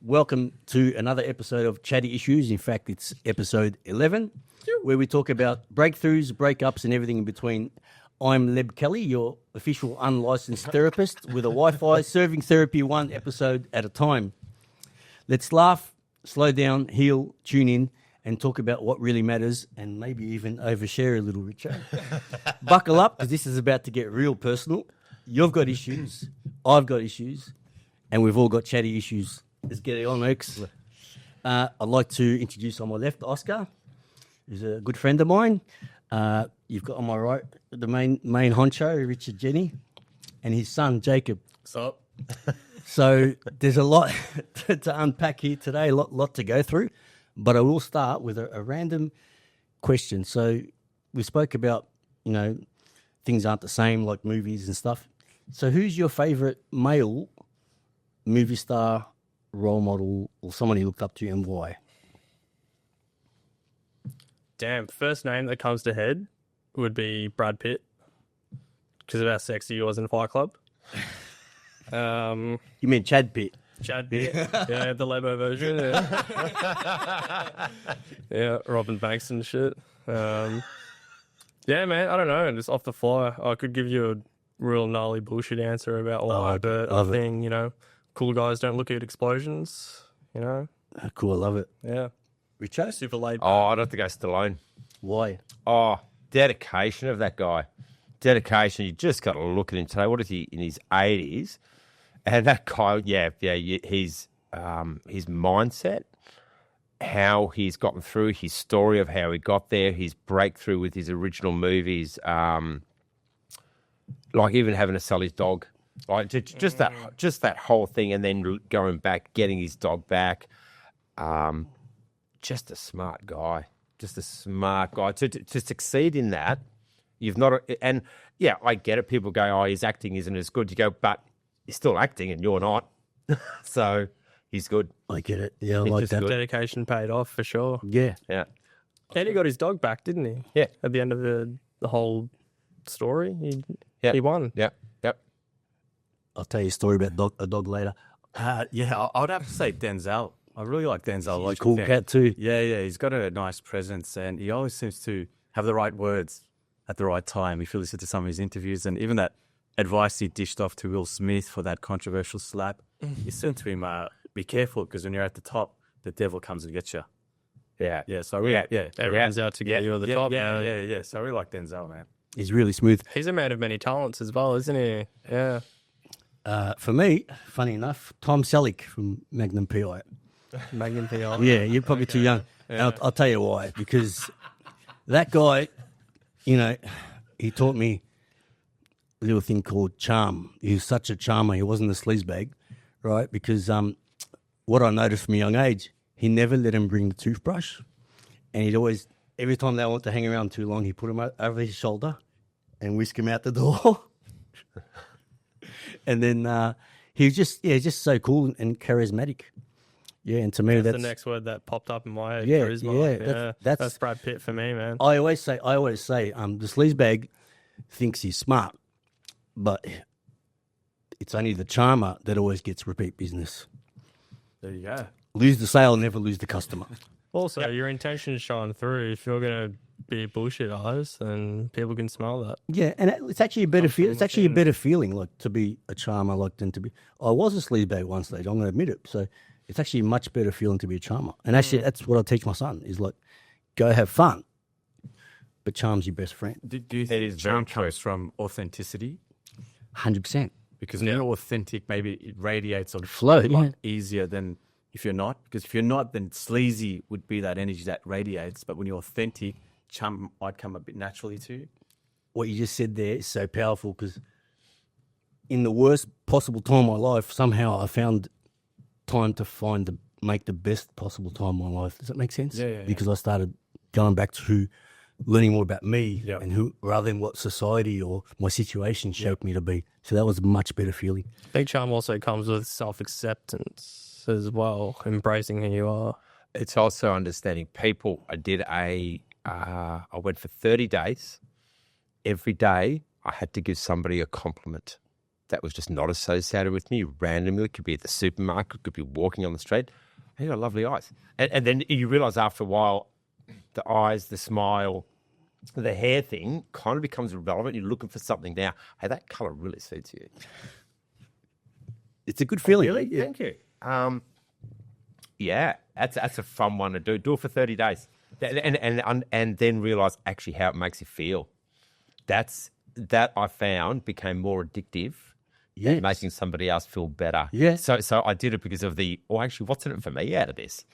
Welcome to another episode of Chaddy Issues. In fact, it's episode 11, where we talk about breakthroughs, breakups, and everything in between. I'm Leb Kelly, your official unlicensed therapist with a Wi-Fi, serving therapy one episode at a time. Let's laugh, slow down, heal, tune in, and talk about what really matters, and maybe even overshare a little, Richard. Buckle up, because this is about to get real personal. You've got issues, I've got issues, and we've all got chatty issues. Let's get it on, Oaks. I'd like to introduce on my left, Oska, who's a good friend of mine. You've got on my right the main honcho, Richard Jenny, and his son, Jacob. What's up? So there's a lot to unpack here today, a lot to go through, but I will start with a random question. So we spoke about, things aren't the same, like movies and stuff. So who's your favourite male movie star, role model, or someone you looked up to, and why? Damn, first name that comes to head would be Brad Pitt because of how sexy he was in Fight Club. You mean Chad Pitt? Chad Pitt, yeah, the Lebo version. Yeah, Robin Banks and shit. Yeah, man, I don't know. Just off the fly, I could give you a real gnarly bullshit answer about why, but I think, cool guys don't look at explosions, Cool, I love it. Yeah. Richo? Super laid. Oh, I'd have to go Stallone. Why? Oh, dedication of that guy. Dedication. You just got to look at him today. What is he in his 80s? And that guy, his mindset, how he's gotten through, his story of how he got there, his breakthrough with his original movies, like even having to sell his dog, like just that whole thing, and then going back, getting his dog back. Just a smart guy. Just a smart guy. To succeed in that, you've not... And, yeah, I get it. People go, oh, his acting isn't as good. You go, but he's still acting and you're not. So he's good. I get it. Yeah, I like that. Dedication paid off for sure. Yeah. Yeah. And he got his dog back, didn't he? Yeah. At the end of the whole story, he won. Yeah. Yep. I'll tell you a story about a dog later. I would have to say Denzel. I really like Denzel. He's a cool cat too. Yeah. He's got a nice presence, and he always seems to have the right words at the right time. If you listen to some of his interviews, and even that advice he dished off to Will Smith for that controversial slap, he said to him, be careful, because when you're at the top, the devil comes and gets you. Yeah. Yeah, so I really, Everyone's out to get you at the top. Yeah. So I really like Denzel, man. He's really smooth. He's a man of many talents as well, isn't he? Yeah. For me, funny enough, Tom Selleck from Magnum P.I. Magnum P.I. Yeah, you're probably too young. Yeah. I'll tell you why. Because that guy, he taught me a little thing called charm. He was such a charmer. He wasn't a sleazebag, right? Because what I noticed from a young age, he never let him bring the toothbrush. And he'd always, every time they wanted to hang around too long, he'd put him over his shoulder and whisk him out the door. And then he was just so cool and charismatic. Yeah, and to me that's the next word that popped up in my head. Yeah, charisma. that's Brad Pitt for me, man. I always say, the sleazebag thinks he's smart, but it's only the charmer that always gets repeat business. There you go. Lose the sale, never lose the customer. Also, your intentions shine through. If you're going to be bullshit eyes, then people can smell that. Yeah, and it's actually a better feel. It's actually a better feeling, like to be a charmer, like than to be. I was a sleazebag one stage. I'm going to admit it. So it's actually a much better feeling to be a charmer. And actually, that's what I teach my son. Is like, go have fun, but charm's your best friend. Do you think charm comes from authenticity? 100%. Because when you're authentic, maybe it radiates on Flow, a lot easier than if you're not. Because if you're not, then sleazy would be that energy that radiates. But when you're authentic, charm might come a bit naturally too. What you just said there is so powerful, because in the worst possible time of my life, somehow I found time to make the best possible time of my life. Does that make sense? Yeah. Because I started going back to learning more about me and who, rather than what society or my situation shaped me to be. So that was a much better feeling. I think charm also comes with self-acceptance as well, embracing who you are. It's also understanding people. I went for 30 days. Every day I had to give somebody a compliment that was just not associated with me randomly. It could be at the supermarket, could be walking on the street. He got lovely eyes. And then you realise after a while, the eyes, the smile, the hair thing kind of becomes irrelevant. You're looking for something now. Hey, that colour really suits you. It's a good feeling. Really? Yeah. Thank you. Yeah, that's a fun one to do. Do it for 30 days. And then realise actually how it makes you feel. That I found became more addictive. Yeah. Making somebody else feel better. Yeah. So I did it because of actually, what's in it for me out of this?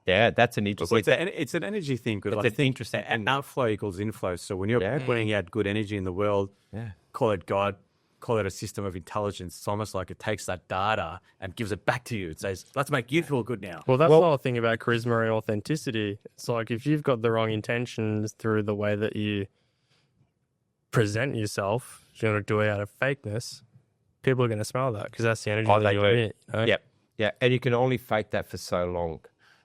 Yeah, that's an interesting. It's an energy thing. It's interesting. And outflow equals inflow. So when you're putting out good energy in the world, call it God, call it a system of intelligence. It's almost like it takes that data and gives it back to you. It says, let's make you feel good now. Well, that's the whole thing about charisma and authenticity. It's like if you've got the wrong intentions through the way that you present yourself, if you're going to do it out of fakeness, people are going to smell that because that's the energy that you emit. You know? Yep. Yeah. And you can only fake that for so long.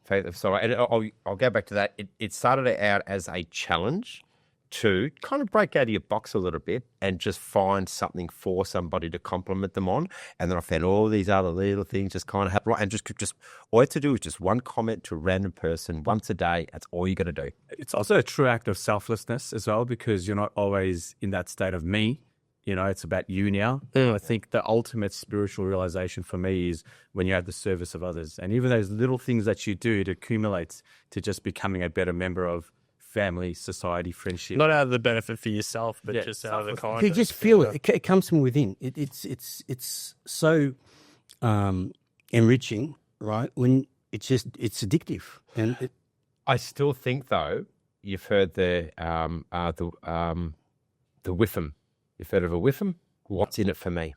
And I'll go back to that. It started out as a challenge to kind of break out of your box a little bit and just find something for somebody to compliment them on. And then I found all these other little things just kind of happen. And just all you have to do is just one comment to a random person once a day. That's all you got to do. It's also a true act of selflessness as well, because you're not always in that state of me. You know, it's about you now. I think the ultimate spiritual realization for me is when you're at the service of others. And even those little things that you do, it accumulates to just becoming a better member of family, society, friendship. Not out of the benefit for yourself, but just out of the kindness. You just feel it. It comes from within. It's so enriching, right? When it's addictive. And I still think, though, you've heard the whiffum. You've heard of a whiffum? What's in it for me?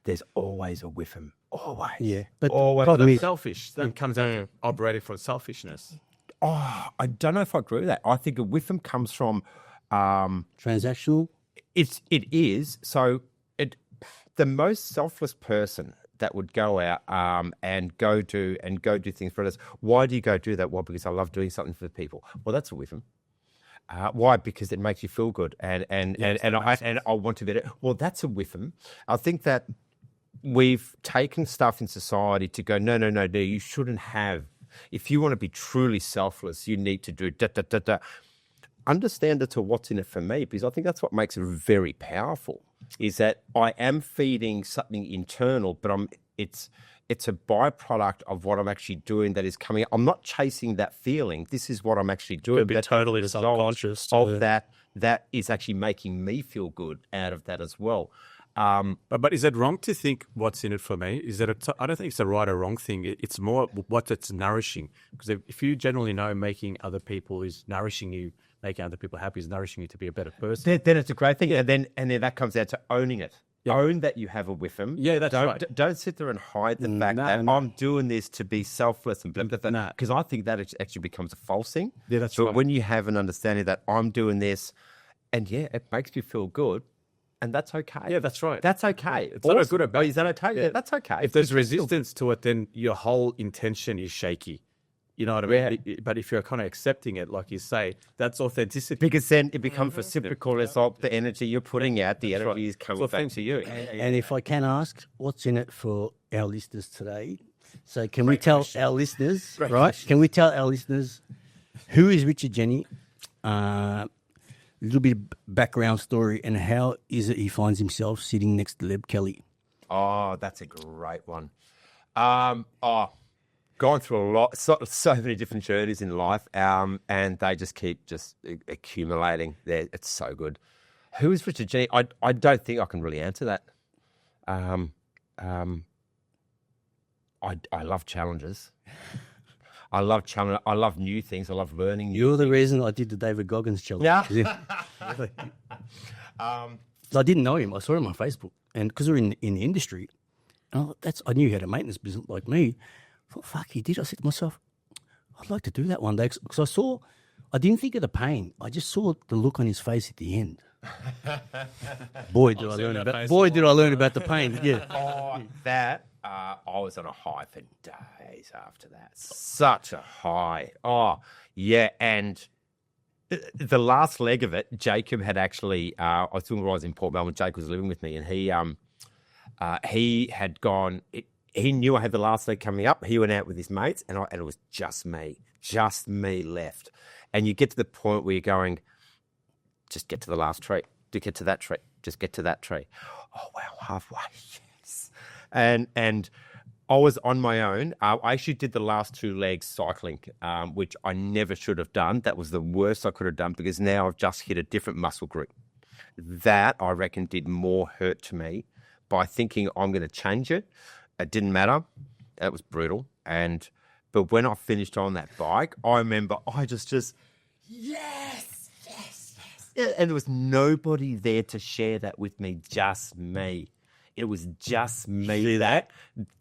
There's always a whiffum. Always. Yeah. But But selfish. That comes out operating from selfishness. Oh, I don't know if I agree with that. I think a whiffum comes from transactional. It is. So the most selfless person that would go out and go do things for others. Why do you go do that? Well, because I love doing something for people. Well, that's a whiffum. Why? Because it makes you feel good, and I want to be there. Well, that's a whiffum. I think that we've taken stuff in society to go, no, you shouldn't have. If you want to be truly selfless, you need to do da. Understand it to what's in it for me, because I think that's what makes it very powerful. Is that I am feeding something internal, but it's a byproduct of what I'm actually doing that is coming. I'm not chasing that feeling. This is what I'm actually doing. Could be totally subconscious of that. That is actually making me feel good out of that as well. But is it wrong to think what's in it for me? I don't think it's a right or wrong thing. It's more what it's nourishing. Because if you generally know making other people is nourishing you, making other people happy is nourishing you to be a better person, then it's a great thing. And then that comes out to owning it. Own that you have a whiffum. Yeah, that's right. Don't sit there and hide the fact that I'm doing this to be selfless and blah, blah, blah. Because I think that actually becomes a false thing. Yeah, that's right. right. But when you have an understanding that I'm doing this, and it makes me feel good, and that's okay. Yeah, that's right. That's okay. It's not good about. Is that okay? Yeah, that's okay. If there's resistance to it, then your whole intention is shaky. You know what I mean? Yeah. But if you're kind of accepting it, like you say, that's authenticity. Because then it becomes reciprocal. It's like the energy you're putting out, the energy is coming back to you. And if I can ask, what's in it for our listeners today? So can we tell our listeners, Can we tell our listeners who is Richard Jenny? A little bit of background story and how is it he finds himself sitting next to Leb Kelly? Oh, that's a great one. Gone through a lot, so many different journeys in life, and they just keep accumulating. It's so good. Who is Richard Jenny? I don't think I can really answer that. I love challenges. I love challenge. I love new things. I love learning. You're the reason I did the David Goggins challenge. Yeah. I didn't know him. I saw him on Facebook, and because we're in the industry, and I knew he had a maintenance business like me. I thought, fuck, he did. I said to myself, I'd like to do that one day. Because I didn't think of the pain. I just saw the look on his face at the end. Boy, did I learn about the pain. Yeah. Oh, that, I was on a high for days after that. Such a high. Oh, yeah. And the last leg of it, Jacob had actually, I was in Port Melbourne, Jacob was living with me, and he had gone. He knew I had the last leg coming up. He went out with his mates, and it was just me left. And you get to the point where you're going, just get to the last tree, to get to that tree, just get to that tree. Oh wow, halfway, yes. And I was on my own. I actually did the last 2 legs cycling, which I never should have done. That was the worst I could have done because now I've just hit a different muscle group. That, I reckon, did more hurt to me by thinking I'm going to change it. It didn't matter. It was brutal. But when I finished on that bike, I remember I just yes. Yeah, and there was nobody there to share that with me, just me. It was just me. See that?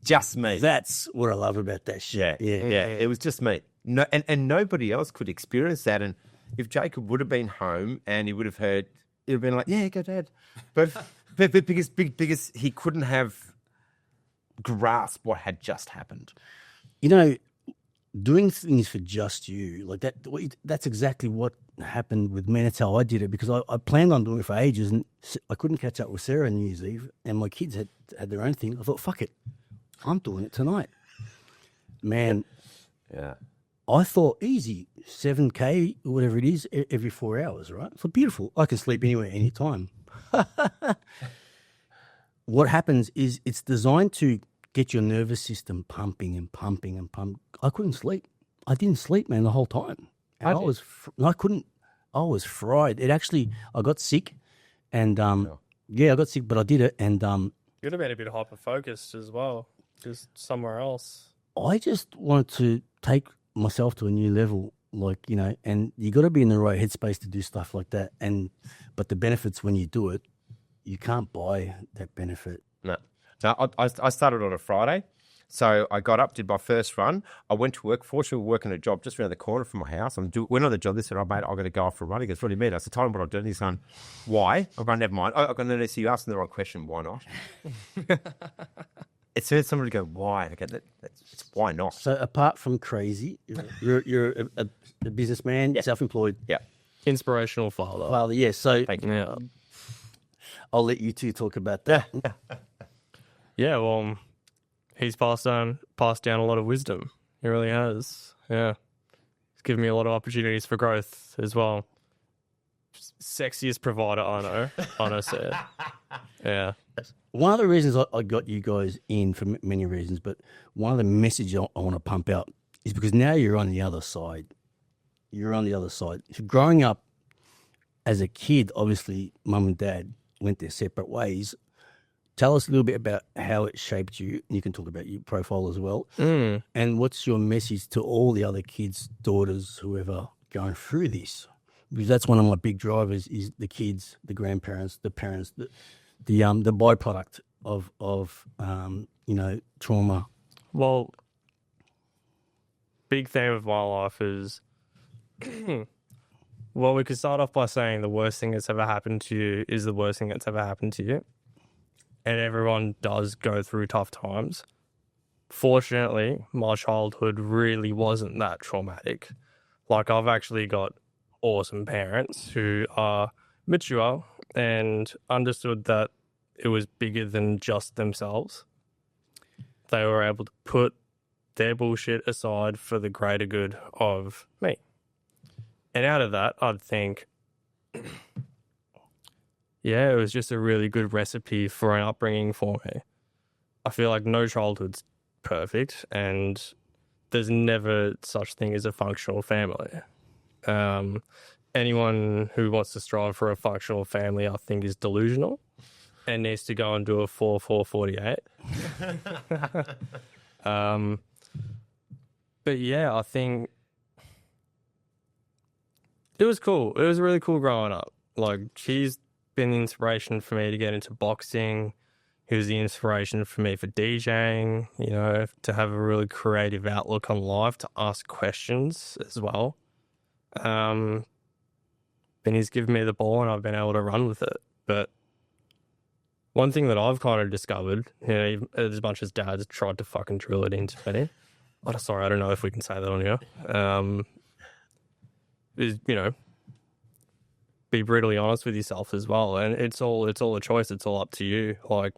Just me. That's what I love about that shit. Yeah. It was just me. No, and nobody else could experience that. And if Jacob would have been home and he would have heard, it would have been like, yeah, go Dad. But because he couldn't have grasped what had just happened. You know, doing things for just you, like that, that's exactly what happened with me. That's how I did it, because I planned on doing it for ages and I couldn't catch up with Sarah on New Year's Eve, and my kids had their own thing. I thought, fuck it, I'm doing it tonight. Man, Yeah. I thought easy, 7K or whatever it is, every 4 hours, right? So beautiful. I can sleep anywhere, anytime. What happens is it's designed to get your nervous system pumping and pumping and pumping. I couldn't sleep. I didn't sleep, man, the whole time. And I was fried. It actually, I got sick and, I got sick, but I did it. And You'd have been a bit hyper-focused as well, just somewhere else. I just wanted to take myself to a new level, and you got to be in the right headspace to do stuff like that. But the benefits when you do it, you can't buy that benefit. No, I started on a Friday. So I got up, did my first run. I went to work. Fortunately, we we're working a job just around the corner from my house. Went on the job. They said, "Oh, mate, I'm going to go off for a run." He goes, "What do you mean?" I said, "Tell him what I'm doing." He's going, "Why?" I'm going, "Never mind." I'm going, "No, so you asking the wrong question. Why not?" It's heard somebody go, "Why?" I go, it's why not? So apart from crazy, you're a businessman, self-employed. Yeah. Inspirational father. Father, yes. So Thank you. Yeah. I'll let you two talk about that. Yeah, well, he's passed down a lot of wisdom. He really has. Yeah. He's given me a lot of opportunities for growth as well. Sexiest provider I know, honestly. Yeah. One of the reasons I got you guys in, for many reasons, but one of the messages I want to pump out is because now you're on the other side. You're on the other side. So growing up as a kid, obviously, mum and dad went their separate ways. Tell us a little bit about how it shaped you. You can talk about your profile as well. And what's your message to all the other kids, daughters, whoever going through this? Because that's one of my big drivers is the kids, the grandparents, the parents, the byproduct of trauma. Well, big theme of my life is, well, we could start off by saying the worst thing that's ever happened to you is the worst thing that's ever happened to you. And everyone does go through tough times. Fortunately, my childhood really wasn't that traumatic. Like, I've actually got awesome parents who are mature and understood that it was bigger than just themselves. They were able to put their bullshit aside for the greater good of me. And out of that, I'd think, yeah, it was just a really good recipe for an upbringing for me. I feel like no childhood's perfect and there's never such thing as a functional family. Anyone who wants to strive for a functional family, I think, is delusional and needs to go and do a 4-4-48. But yeah, I think it was cool. It was really cool growing up. Like, she's been the inspiration for me to get into boxing. He was the inspiration for me for DJing, to have a really creative outlook on life, to ask questions as well. Then he's given me the ball and I've been able to run with it. But one thing that I've kind of discovered, as much as Dad's tried to fucking drill it into me, sorry, I don't know if we can say that on here, is, be brutally honest with yourself as well. And it's all a choice. It's all up to you. Like,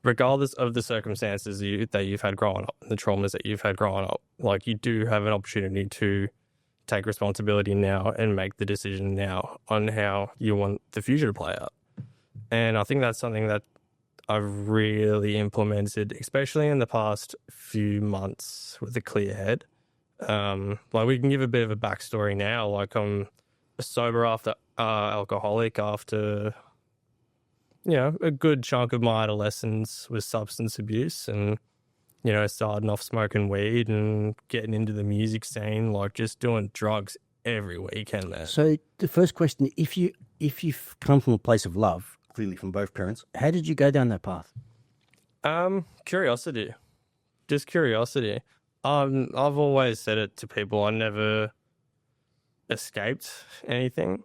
regardless of the circumstances that you've had growing up, the traumas that you've had growing up, like you do have an opportunity to take responsibility now and make the decision now on how you want the future to play out. And I think that's something that I've really implemented, especially in the past few months with a clear head. Like we can give a bit of a backstory now. Like I'm sober after alcoholic after, you know, a good chunk of my adolescence was substance abuse and, you know, starting off smoking weed and getting into the music scene, like just doing drugs every weekend, man. So the first question, if you've come from a place of love, clearly from both parents, how did you go down that path? Curiosity. Just curiosity. I've always said it to people, I never escaped anything.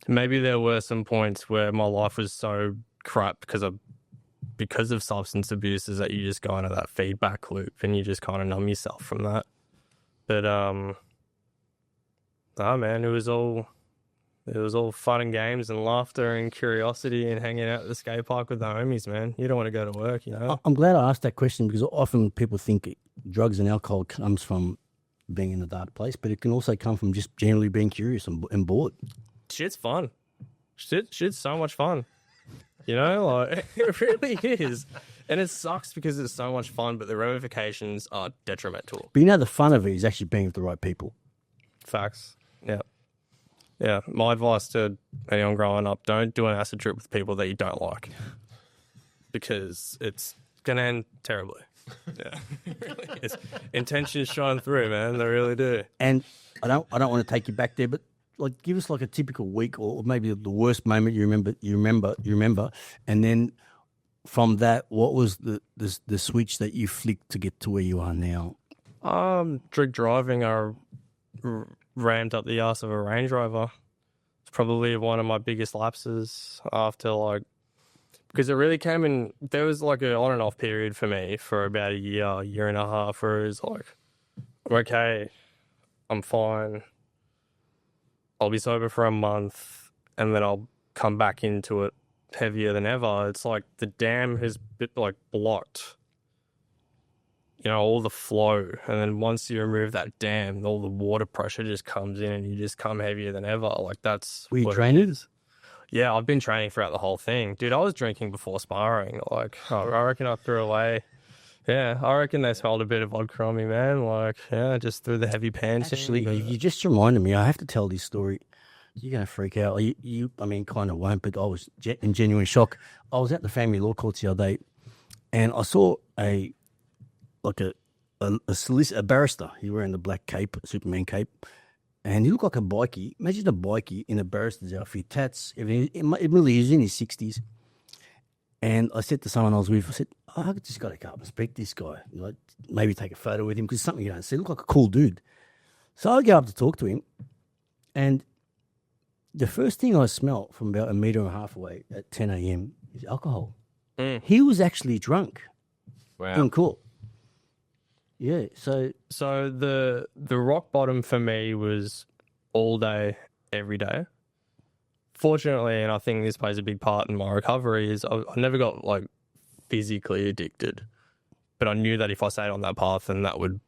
Maybe there were some points where my life was so crap because of substance abuse is that you just go into that feedback loop and you just kind of numb yourself from that. But man, it was all fun and games and laughter and curiosity and hanging out at the skate park with the homies, man. You don't want to go to work, you know. I'm glad I asked that question because often people think drugs and alcohol comes from being in a dark place, but it can also come from just generally being curious and bored. Shit's fun. Shit's so much fun. You know, like it really is. And it sucks because it's so much fun, but the ramifications are detrimental. But you know, the fun of it is actually being with the right people. Facts. Yeah. Yeah. My advice to anyone growing up, don't do an acid trip with people that you don't like. Because it's going to end terribly. Yeah. It really is. Intentions shine through, man. They really do. And I don't want to take you back there, but like give us like a typical week or maybe the worst moment you remember, and then from that, what was the switch that you flicked to get to where you are now? Drink driving. I rammed up the ass of a Range Rover. It's probably one of my biggest lapses after because it really came in. There was like an on and off period for me for about a year and a half, where it was like, I'm okay, I'm fine. I'll be sober for a month and then I'll come back into it heavier than ever. It's like the dam has blocked, you know, all the flow. And then once you remove that dam, all the water pressure just comes in and you just come heavier than ever. Like that's Were you what trained? it is. Yeah, I've been training throughout the whole thing. Dude, I was drinking before sparring. Like, I reckon I threw away. Yeah, I reckon they smelled a bit of vodka on me, man. Like, yeah, just threw the heavy pants. Actually, you just reminded me. I have to tell this story. You're going to freak out. You I mean, kind of won't, but I was in genuine shock. I was at the family law courts the other day, and I saw a barrister. He was wearing the black cape, Superman cape, and he looked like a bikie. Imagine a bikie in a barrister's outfit, tats, everything. He was in his 60s. And I said to someone I was with, I said, I just got to go up and speak to this guy. Like, maybe take a photo with him because it's something you don't see. Look like a cool dude. So I go up to talk to him, and the first thing I smelt from about 1.5 meters away at 10 a.m. is alcohol. He was actually drunk. Wow. In court. Yeah, so the rock bottom for me was all day, every day. Fortunately, and I think this plays a big part in my recovery, is I never got like physically addicted, but I knew that if I stayed on that path, then that would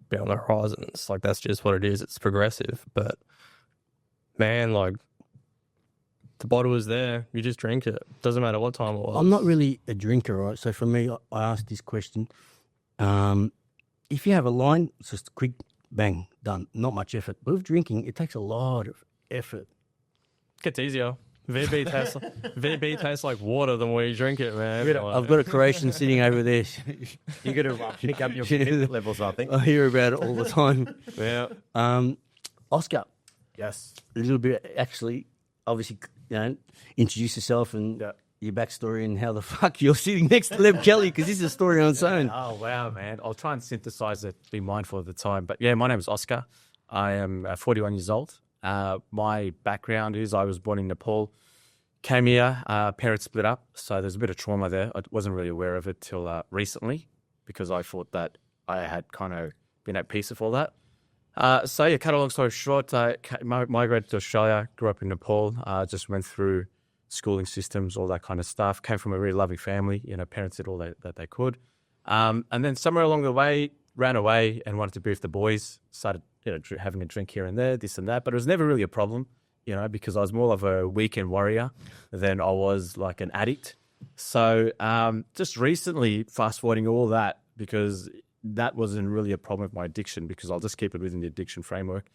be on the horizon. It's like, that's just what it is. It's progressive. But man, like the bottle was there. You just drink it. Doesn't matter what time it was. I'm not really a drinker, right? So for me, I asked this question. If you have a line, it's just a quick bang, done. Not much effort. But with drinking, it takes a lot of effort. Gets easier. VB tastes like water the more you drink it, man. I've got a Croatian sitting over there. You got to pick up your fitness levels, I think. I hear about it all the time. Yeah. Oska, Yes. a little bit, actually, obviously, you know, introduce yourself and your backstory and how the fuck you're sitting next to Leb Kelly, because this is a story on its own. Oh, wow, man. I'll try and synthesize it, be mindful of the time. But yeah, my name is Oska. I am 41 years old. My background is I was born in Nepal, came here, parents split up, so there's a bit of trauma there. I wasn't really aware of it till recently, because I thought that I had kind of been at peace with all that. So yeah, cut a long story short, I migrated to Australia, grew up in Nepal, just went through schooling systems, all that kind of stuff. Came from a really loving family. Parents did all that they could. And then somewhere along the way, ran away and wanted to be with the boys. Started, having a drink here and there, this and that. But it was never really a problem, because I was more of a weekend warrior than I was like an addict. So just recently, fast forwarding all that, because that wasn't really a problem with my addiction, because I'll just keep it within the addiction framework.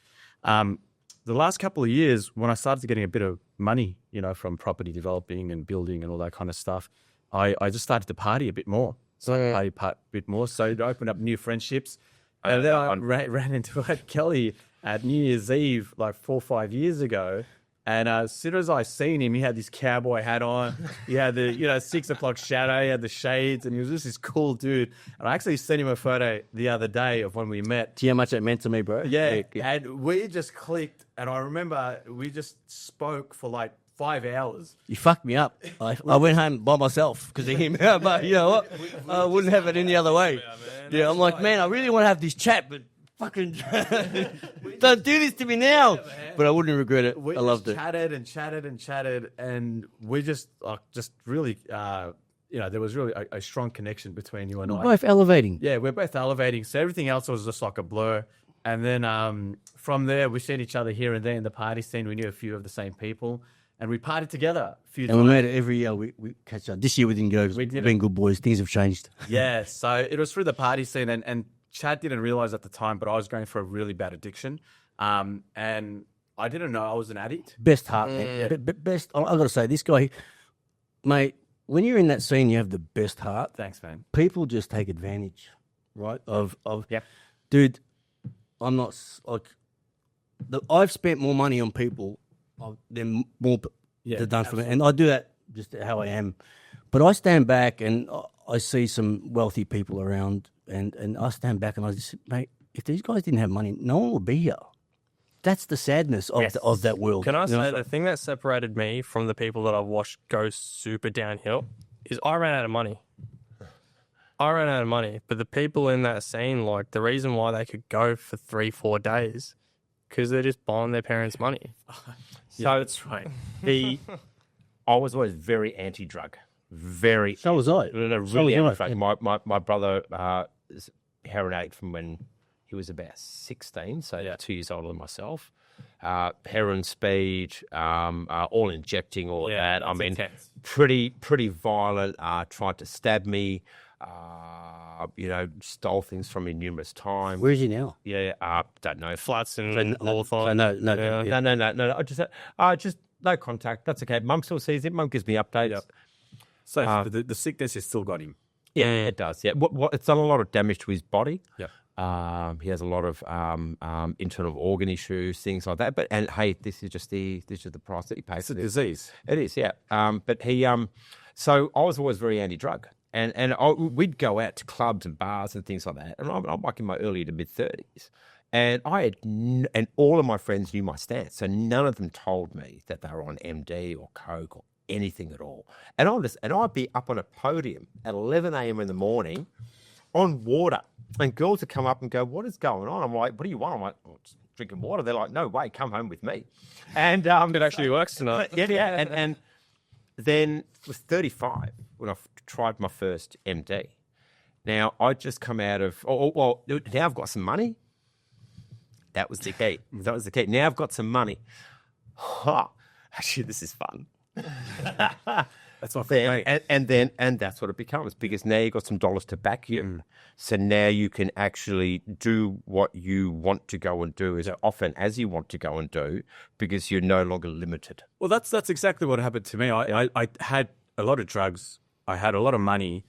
The last couple of years, when I started getting a bit of money, from property developing and building and all that kind of stuff, I just started to party a bit more. So a bit more. So it opened up new friendships. And then I ran into Kelly at New Year's Eve like 4 or 5 years ago. And as soon as I seen him, he had this cowboy hat on. He had the 6 o'clock shadow. He had the shades, and he was just this cool dude. And I actually sent him a photo the other day of when we met. Do you know how much it meant to me, bro? Yeah. And we just clicked. And I remember we just spoke for like 5 hours. You fucked me up. I went home by myself because of him. But you know what? I wouldn't have it any other way. Yeah, I'm like, man, I really want to have this chat, but fucking don't do this to me now. But I wouldn't regret it. I loved it. Chatted, and we just really, there was really a strong connection between you and We're I. both elevating. Yeah, we're both elevating. So everything else was just like a blur. And then from there, we seen each other here and there in the party scene. We knew a few of the same people. And we partied together a few times. And we made it every year. We catch up. This year we didn't go. We've been good boys. Things have changed. Yeah, so it was through the party scene. And Chad didn't realize at the time, but I was going for a really bad addiction. And I didn't know I was an addict. Best heart, man. Best. I've got to say, this guy, mate, when you're in that scene, you have the best heart. Thanks, man. People just take advantage, right? Of Yep. Dude, I'm not like, I've spent more money on people than more they've done for me. And I do that just how I am. But I stand back and I see some wealthy people around and I stand back and I just, mate, if these guys didn't have money, no one would be here. That's the sadness of that world. Can I say the thing that separated me from the people that I've watched go super downhill is I ran out of money. But the people in that scene, like the reason why they could go for 3-4 days, because they're just buying their parents' money. So that's right. I was always very anti-drug. Very. So was I. Really anti-drug. My brother is heroin addict from when he was about 16, so 2 years older than myself. Heroin, speed, all injecting, all that. I mean, intense. pretty violent. Tried to stab me. Stole things from me numerous times. Where is he now? Don't know. Flats in Hawthorne. No. No. I just no contact. That's okay. Mum still sees it. Mum gives me updates. Yep. So the sickness has still got him. Yeah, it does. Yeah, it's done a lot of damage to his body. Yeah. He has a lot of internal organ issues, things like that. But hey, this is the price that he pays. It's a disease. It is, yeah. But he, so I was always very anti-drug, and we'd go out to clubs and bars and things like that. And I'm like in my early to mid 30s, and and all of my friends knew my stance, so none of them told me that they were on MD or coke or anything at all. And I'd be up on a podium at 11 a.m. in the morning on water. And girls would come up and go, "What is going on?" I'm like, "What do you want?" I'm like, "Just drinking water." They're like, "No way, come home with me." And It actually works tonight. yeah. And then I was 35 when I tried my first MD. Now I just come out of now I've got some money. That was the key. Now I've got some money. Actually, this is fun. That's my thing. And that's what it becomes, because now you've got some dollars to back you. So now you can actually do what you want to go and do as often as you want to go and do, because you're no longer limited. Well, that's exactly what happened to me. I had a lot of drugs. I had a lot of money,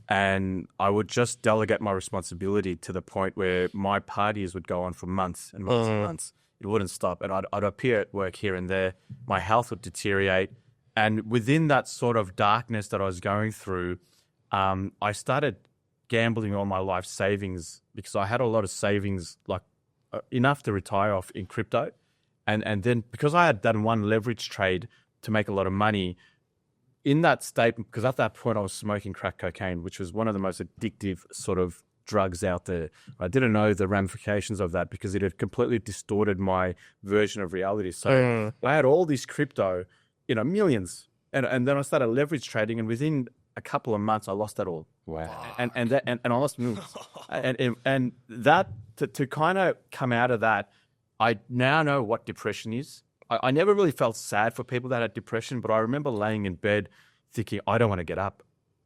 and I would just delegate my responsibility to the point where my parties would go on for months and months and months. It wouldn't stop. And I'd appear at work here and there. My health would deteriorate. And within that sort of darkness that I was going through, I started gambling on my life savings, because I had a lot of savings, like enough to retire off in crypto. And then because I had done one leverage trade to make a lot of money, in that state, because at that point I was smoking crack cocaine, which was one of the most addictive sort of drugs out there. I didn't know the ramifications of that, because it had completely distorted my version of reality. So I had all this crypto, millions, And then I started leverage trading, and within a couple of months, I lost that all. Wow. And I lost millions. and that to kind of come out of that, I now know what depression is. I never really felt sad for people that had depression, but I remember laying in bed thinking, I don't want to get up.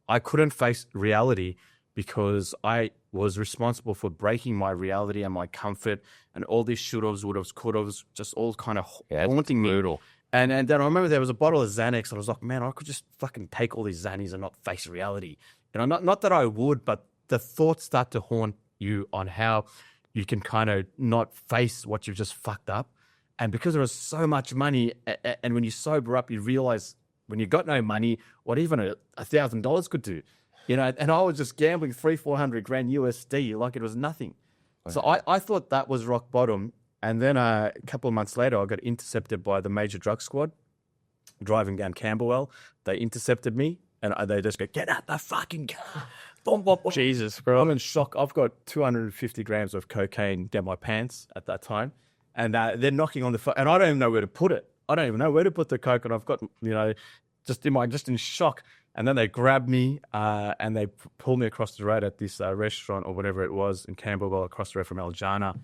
I couldn't face reality because I was responsible for breaking my reality and my comfort, and all these should-haves, would-haves, could-haves, just all kind of haunting me. Brutal. And then I remember there was a bottle of Xanax, and I was like, man, I could just fucking take all these Xannies and not face reality. Not that I would, but the thoughts start to haunt you on how you can kind of not face what you've just fucked up. And because there was so much money, and when you sober up, you realize when you got no money, what even $1,000 could do. And I was just gambling 300-400 grand USD like it was nothing. So I thought that was rock bottom. And then a couple of months later, I got intercepted by the major drug squad driving down Camberwell. They intercepted me, and they just go, get out the fucking car. Boom, boom, boom. Jesus, bro. I'm in shock. I've got 250 grams of cocaine down my pants at that time. And they're knocking on the phone, and I don't even know where to put it. I don't even know where to put the coke, and I've got, just in shock. And then they grabbed me and they pulled me across the road at this restaurant or whatever it was in Camberwell, across the road from Aljana.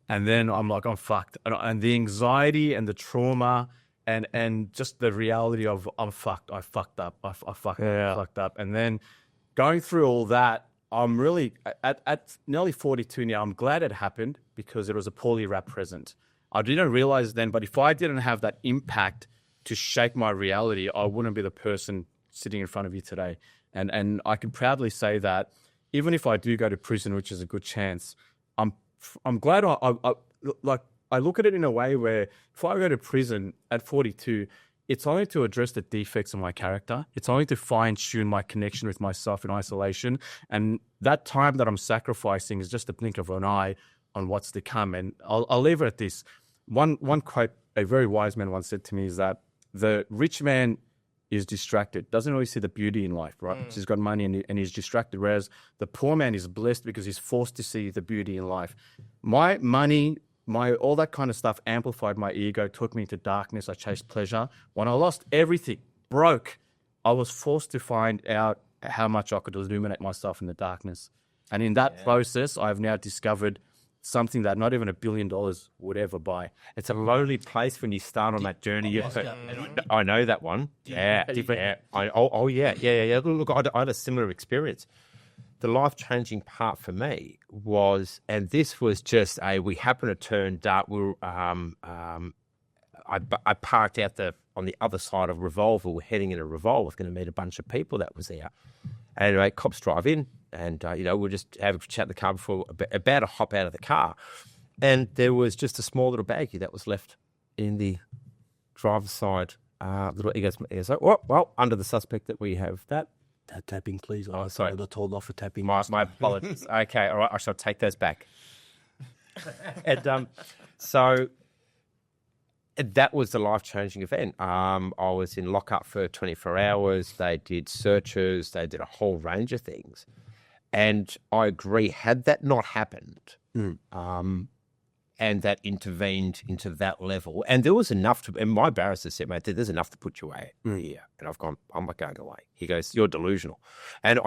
And then I'm like, I'm fucked. And the anxiety and the trauma and just the reality of I'm fucked. I fucked up. I fucked up. And then going through all that, I'm really, at nearly 42 now, I'm glad it happened because it was a poorly wrapped present. I didn't realize then, but if I didn't have that impact to shape my reality, I wouldn't be the person sitting in front of you today. And I can proudly say that even if I do go to prison, which is a good chance, I'm glad I look at it in a way where if I go to prison at 42, it's only to address the defects of my character. It's only to fine-tune my connection with myself in isolation. And that time that I'm sacrificing is just a blink of an eye on what's to come. And I'll leave it at this. One quote a very wise man once said to me is that the rich man is distracted, doesn't really see the beauty in life, right? He's got money and he's distracted, whereas the poor man is blessed because he's forced to see the beauty in life. My money, all that kind of stuff amplified my ego, took me into darkness. I chased pleasure. When I lost everything, broke, I was forced to find out how much I could illuminate myself in the darkness. And in that process, I've now discovered something that not even $1 billion would ever buy. It's a lonely place when you start on that journey. I know that one. Yeah. Yeah. Look, I had a similar experience. The life-changing part for me was, and this was just we happened to turn dark. I parked out on the other side of Revolver. We're heading in a Revolver. I was going to meet a bunch of people that was there. Anyway, cops drive in, and we'll just have a chat in the car before about to hop out of the car, and there was just a small little baggie that was left in the driver's side. He goes, well, under the suspect that we have that. Tapping, please. Oh, sorry. I got told off for tapping. My apologies. Okay, all right, I shall take those back. And so that was the life-changing event. I was in lockup for 24 hours. They did searches. They did a whole range of things. And I agree, had that not happened, and that intervened into that level, and there was enough to, and my barrister said, mate, there's enough to put you away here. And I've gone, I'm not going away. He goes, you're delusional. And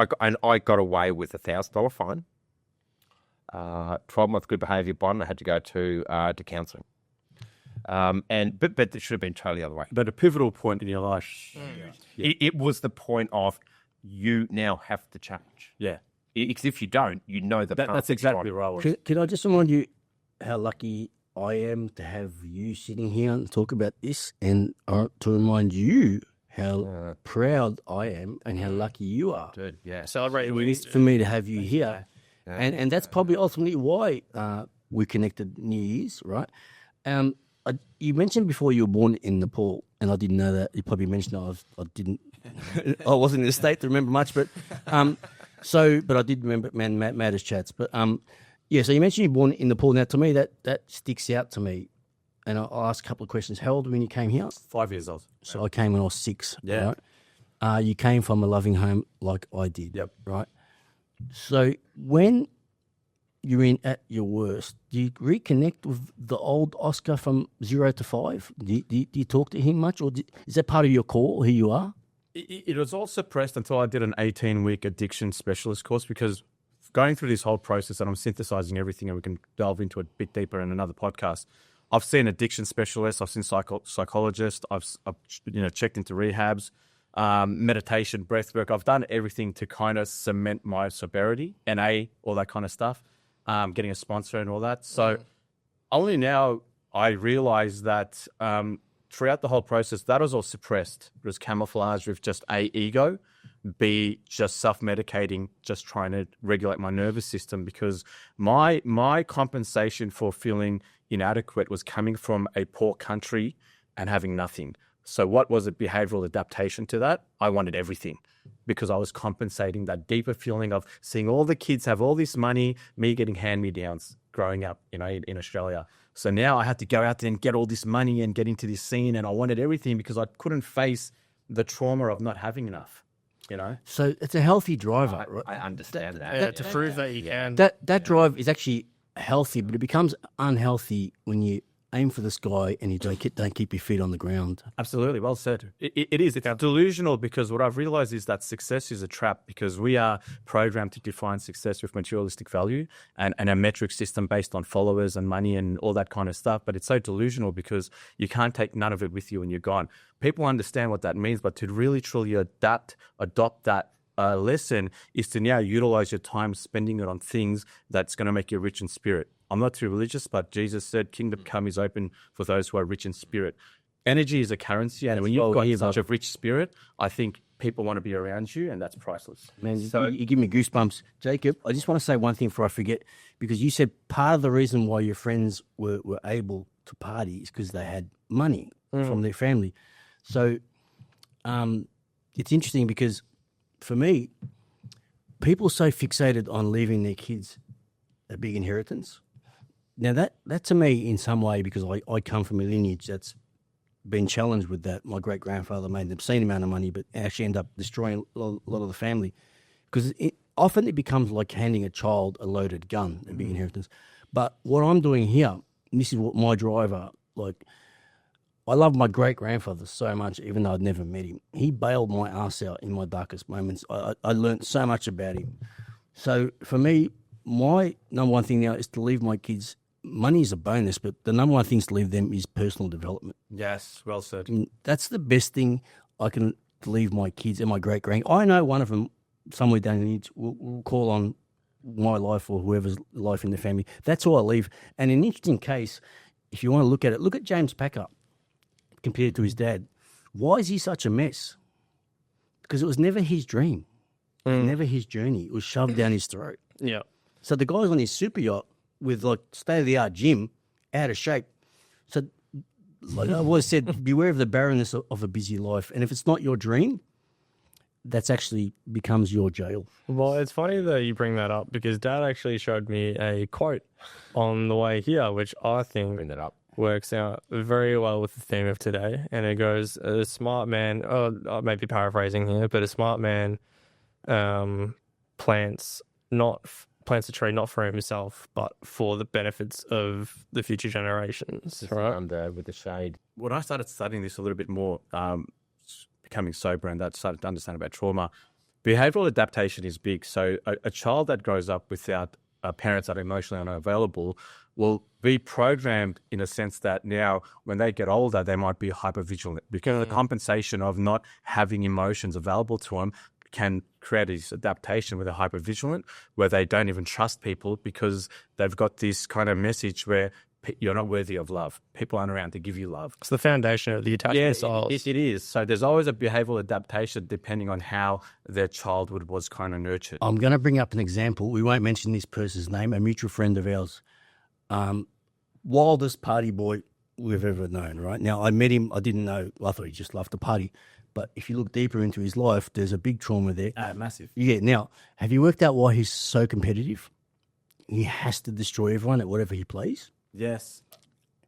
I got away with $1,000 fine, 12-month good behaviour bond. I had to go to counselling. But it should have been totally the other way. But a pivotal point in your life. It was the point of you now have to change. Yeah. Because if you don't, that's exactly right. Can I just remind you how lucky I am to have you sitting here and talk about this, and to remind you how proud I am and how lucky you are. Dude, yeah. Celebrate For me to have you here. And that's probably ultimately why we connected New Year's, right? You mentioned before you were born in Nepal, and I didn't know that. You probably mentioned I didn't. I wasn't in the state to remember much, but but I did remember mad as chats. But so you mentioned you were born in Nepal. Now, to me, that sticks out to me, and I'll ask a couple of questions. How old were you when you came here? 5 years old. So I came when I was 6. Yeah. Right? You came from a loving home like I did. Yep. Right. So when you're at your worst, do you reconnect with the old Oska from 0 to 5? Do you talk to him much, or is that part of your core, who you are? It was all suppressed until I did an 18-week addiction specialist course, because going through this whole process, and I'm synthesizing everything, and we can delve into it a bit deeper in another podcast. I've seen addiction specialists, I've seen psychologists, I've checked into rehabs, meditation, breath work. I've done everything to kind of cement my sobriety, NA, all that kind of stuff, getting a sponsor and all that. So only now I realize that throughout the whole process, that was all suppressed. It was camouflaged with just A, ego, B, just self-medicating, just trying to regulate my nervous system, because my compensation for feeling inadequate was coming from a poor country and having nothing. So what was a behavioral adaptation to that? I wanted everything, because I was compensating that deeper feeling of seeing all the kids have all this money, me getting hand-me-downs growing up, in Australia. So now I had to go out there and get all this money and get into this scene, and I wanted everything because I couldn't face the trauma of not having enough, So it's a healthy driver, right? I understand that. Yeah, to prove that you can. That drive is actually healthy, but it becomes unhealthy when you aim for the sky and you don't keep your feet on the ground. Absolutely. Well said. It is. It's delusional, because what I've realized is that success is a trap, because we are programmed to define success with materialistic value and a metric system based on followers and money and all that kind of stuff. But it's so delusional, because you can't take none of it with you when you're gone. People understand what that means, but to really, truly adopt that lesson is to now utilize your time spending it on things that's going to make you rich in spirit. I'm not too religious, but Jesus said, "Kingdom come is open for those who are rich in spirit." Energy is a currency, and when you've got such a rich spirit, I think people want to be around you, and that's priceless. Man, you give me goosebumps. Jacob, I just want to say one thing before I forget, because you said part of the reason why your friends were able to party is because they had money from their family. So it's interesting, because for me, people are so fixated on leaving their kids a big inheritance. Now, that to me, in some way, because I come from a lineage that's been challenged with that. My great-grandfather made an obscene amount of money, but actually ended up destroying a lot of the family. Because often it becomes like handing a child a loaded gun, a big inheritance. But what I'm doing here, and this is what my driver, like, I love my great-grandfather so much, even though I'd never met him. He bailed my ass out in my darkest moments. I learned so much about him. So for me, my number one thing now is to leave my kids. Money is a bonus, but the number one thing to leave them is personal development. Yes, well said. And that's the best thing I can leave my kids and my great-grand. I know one of them somewhere down the lineage will call on my life or whoever's life in the family. That's all I leave. And an interesting case, if you want to look at it, look at James Packer compared to his dad. Why is he such a mess? Because it was never his dream, never his journey. It was shoved down his throat. Yeah. So the guy's on his super yacht with like state-of-the-art gym, out of shape. So like I always said, beware of the barrenness of a busy life. And if it's not your dream, that's actually becomes your jail. Well, it's funny that you bring that up, because Dad actually showed me a quote on the way here, which I think Bring that up. works out very well with the theme of today. And it goes, a smart man, I may be paraphrasing here, but a smart man plants a tree not for himself, but for the benefits of the future generations. Right? Under with the shade. When I started studying this a little bit more, becoming sober, and that started to understand about trauma, behavioral adaptation is big. So a child that grows up without parents that are emotionally unavailable will be programmed in a sense that now when they get older, they might be hypervigilant, because the compensation of not having emotions available to them can create this adaptation where they're hypervigilant, where they don't even trust people because they've got this kind of message where you're not worthy of love. People aren't around to give you love. It's the foundation of the attachment styles. Yes, it is. So there's always a behavioral adaptation depending on how their childhood was kind of nurtured. I'm going to bring up an example. We won't mention this person's name, a mutual friend of ours. Wildest party boy we've ever known, right? Now, I met him. I didn't know. I thought he just loved to party. But if you look deeper into his life, there's a big trauma there. Massive. Yeah. Now, have you worked out why he's so competitive? He has to destroy everyone at whatever he plays. Yes.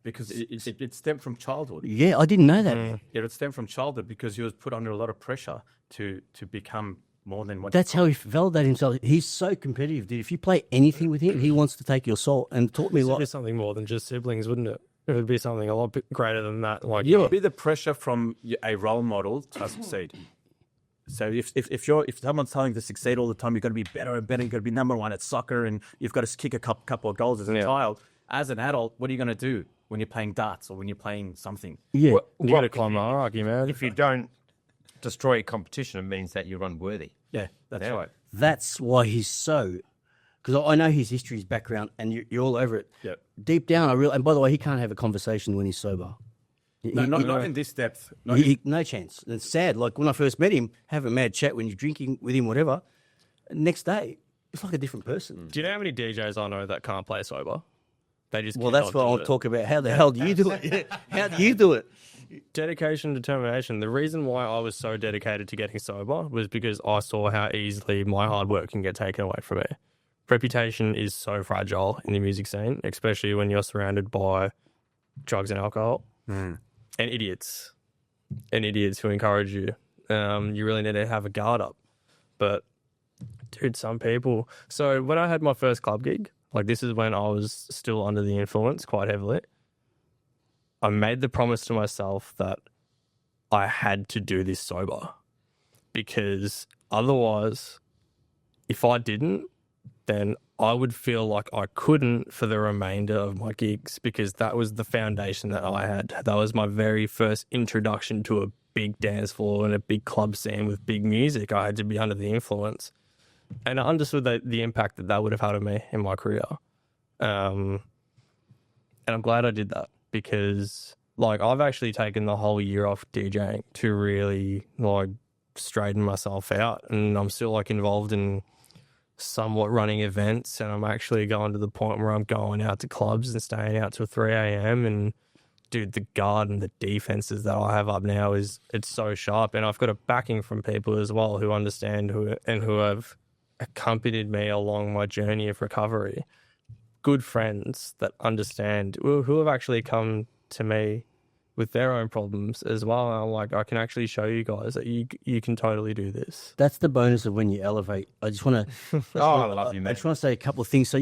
Because it stemmed from childhood. Yeah, I didn't know that. Yeah, it stemmed from childhood because he was put under a lot of pressure to become more than what. That's how he validated himself. He's so competitive, dude. If you play anything with him, he wants to take your soul, and taught me a It'd lot. be something more than just siblings, wouldn't it? It would be something a lot greater than that. Like, It would be the pressure from a role model to succeed. So if someone's telling you to succeed all the time, you've got to be better and better. You've got to be number one at soccer, and you've got to kick a couple of goals as a child. As an adult, what are you going to do when you're playing darts or when you're playing something? Yeah. You got to climb the hierarchy, man. If you don't destroy a competition, it means that you're unworthy. Yeah, that's right. That's why he's so. Because I know his history, his background, and you're all over it. Yep. Deep down, and by the way, he can't have a conversation when he's sober. No, not in this depth. No chance. It's sad. Like when I first met him, have a mad chat when you're drinking with him, whatever. Next day, it's like a different person. Do you know how many DJs I know that can't play sober? They just Well, that's what I'll talk about. How the hell do you do it? How do you do it? Dedication, determination. The reason why I was so dedicated to getting sober was because I saw how easily my hard work can get taken away from me. Reputation is so fragile in the music scene, especially when you're surrounded by drugs and alcohol and idiots who encourage you. You really need to have a guard up. But, dude, some people... So when I had my first club gig, like this is when I was still under the influence quite heavily, I made the promise to myself that I had to do this sober because otherwise, if I didn't, then I would feel like I couldn't for the remainder of my gigs because that was the foundation that I had. That was my very first introduction to a big dance floor and a big club scene with big music. I had to be under the influence. And I understood the impact that would have had on me in my career. And I'm glad I did that because, like, I've actually taken the whole year off DJing to really, like, straighten myself out. And I'm still, like, involved in somewhat running events. And I'm actually going to the point where I'm going out to clubs and staying out till 3 a.m. And, dude, the guard and the defenses that I have up now it's so sharp. And I've got a backing from people as well who understand who have accompanied me along my journey of recovery. Good friends that understand, who have actually come to me with their own problems as well. And I'm like, I can actually show you guys that you can totally do this. That's the bonus of when you elevate. I just want to... I love you, I mate. just want to say a couple of things. So,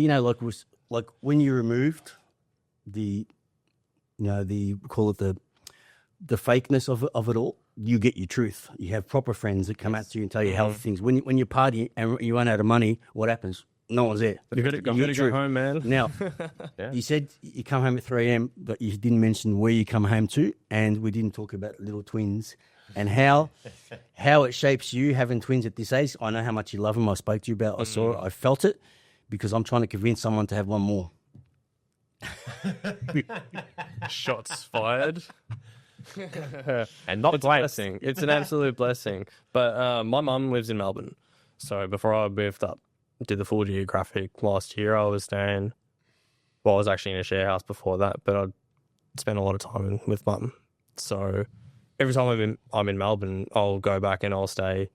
like when you removed call it the fakeness of it all, you get your truth. You have proper friends that come out to you and tell you health things. When you party and you run out of money, what happens? No one's there. You got to go home, man. Now, You said you come home at 3 a.m., but you didn't mention where you come home to, and we didn't talk about little twins and how it shapes you having twins at this age. I know how much you love them. I spoke to you about. I saw it. I felt it because I'm trying to convince someone to have one more. Shots fired. And not It's a blessing. It's an absolute blessing. But my mum lives in Melbourne. So before I moved up, did the full geographic last year, I was staying... Well, I was actually in a share house before that, but I'd spent a lot of time with mum. So every time I'm in Melbourne, I'll go back and I'll stay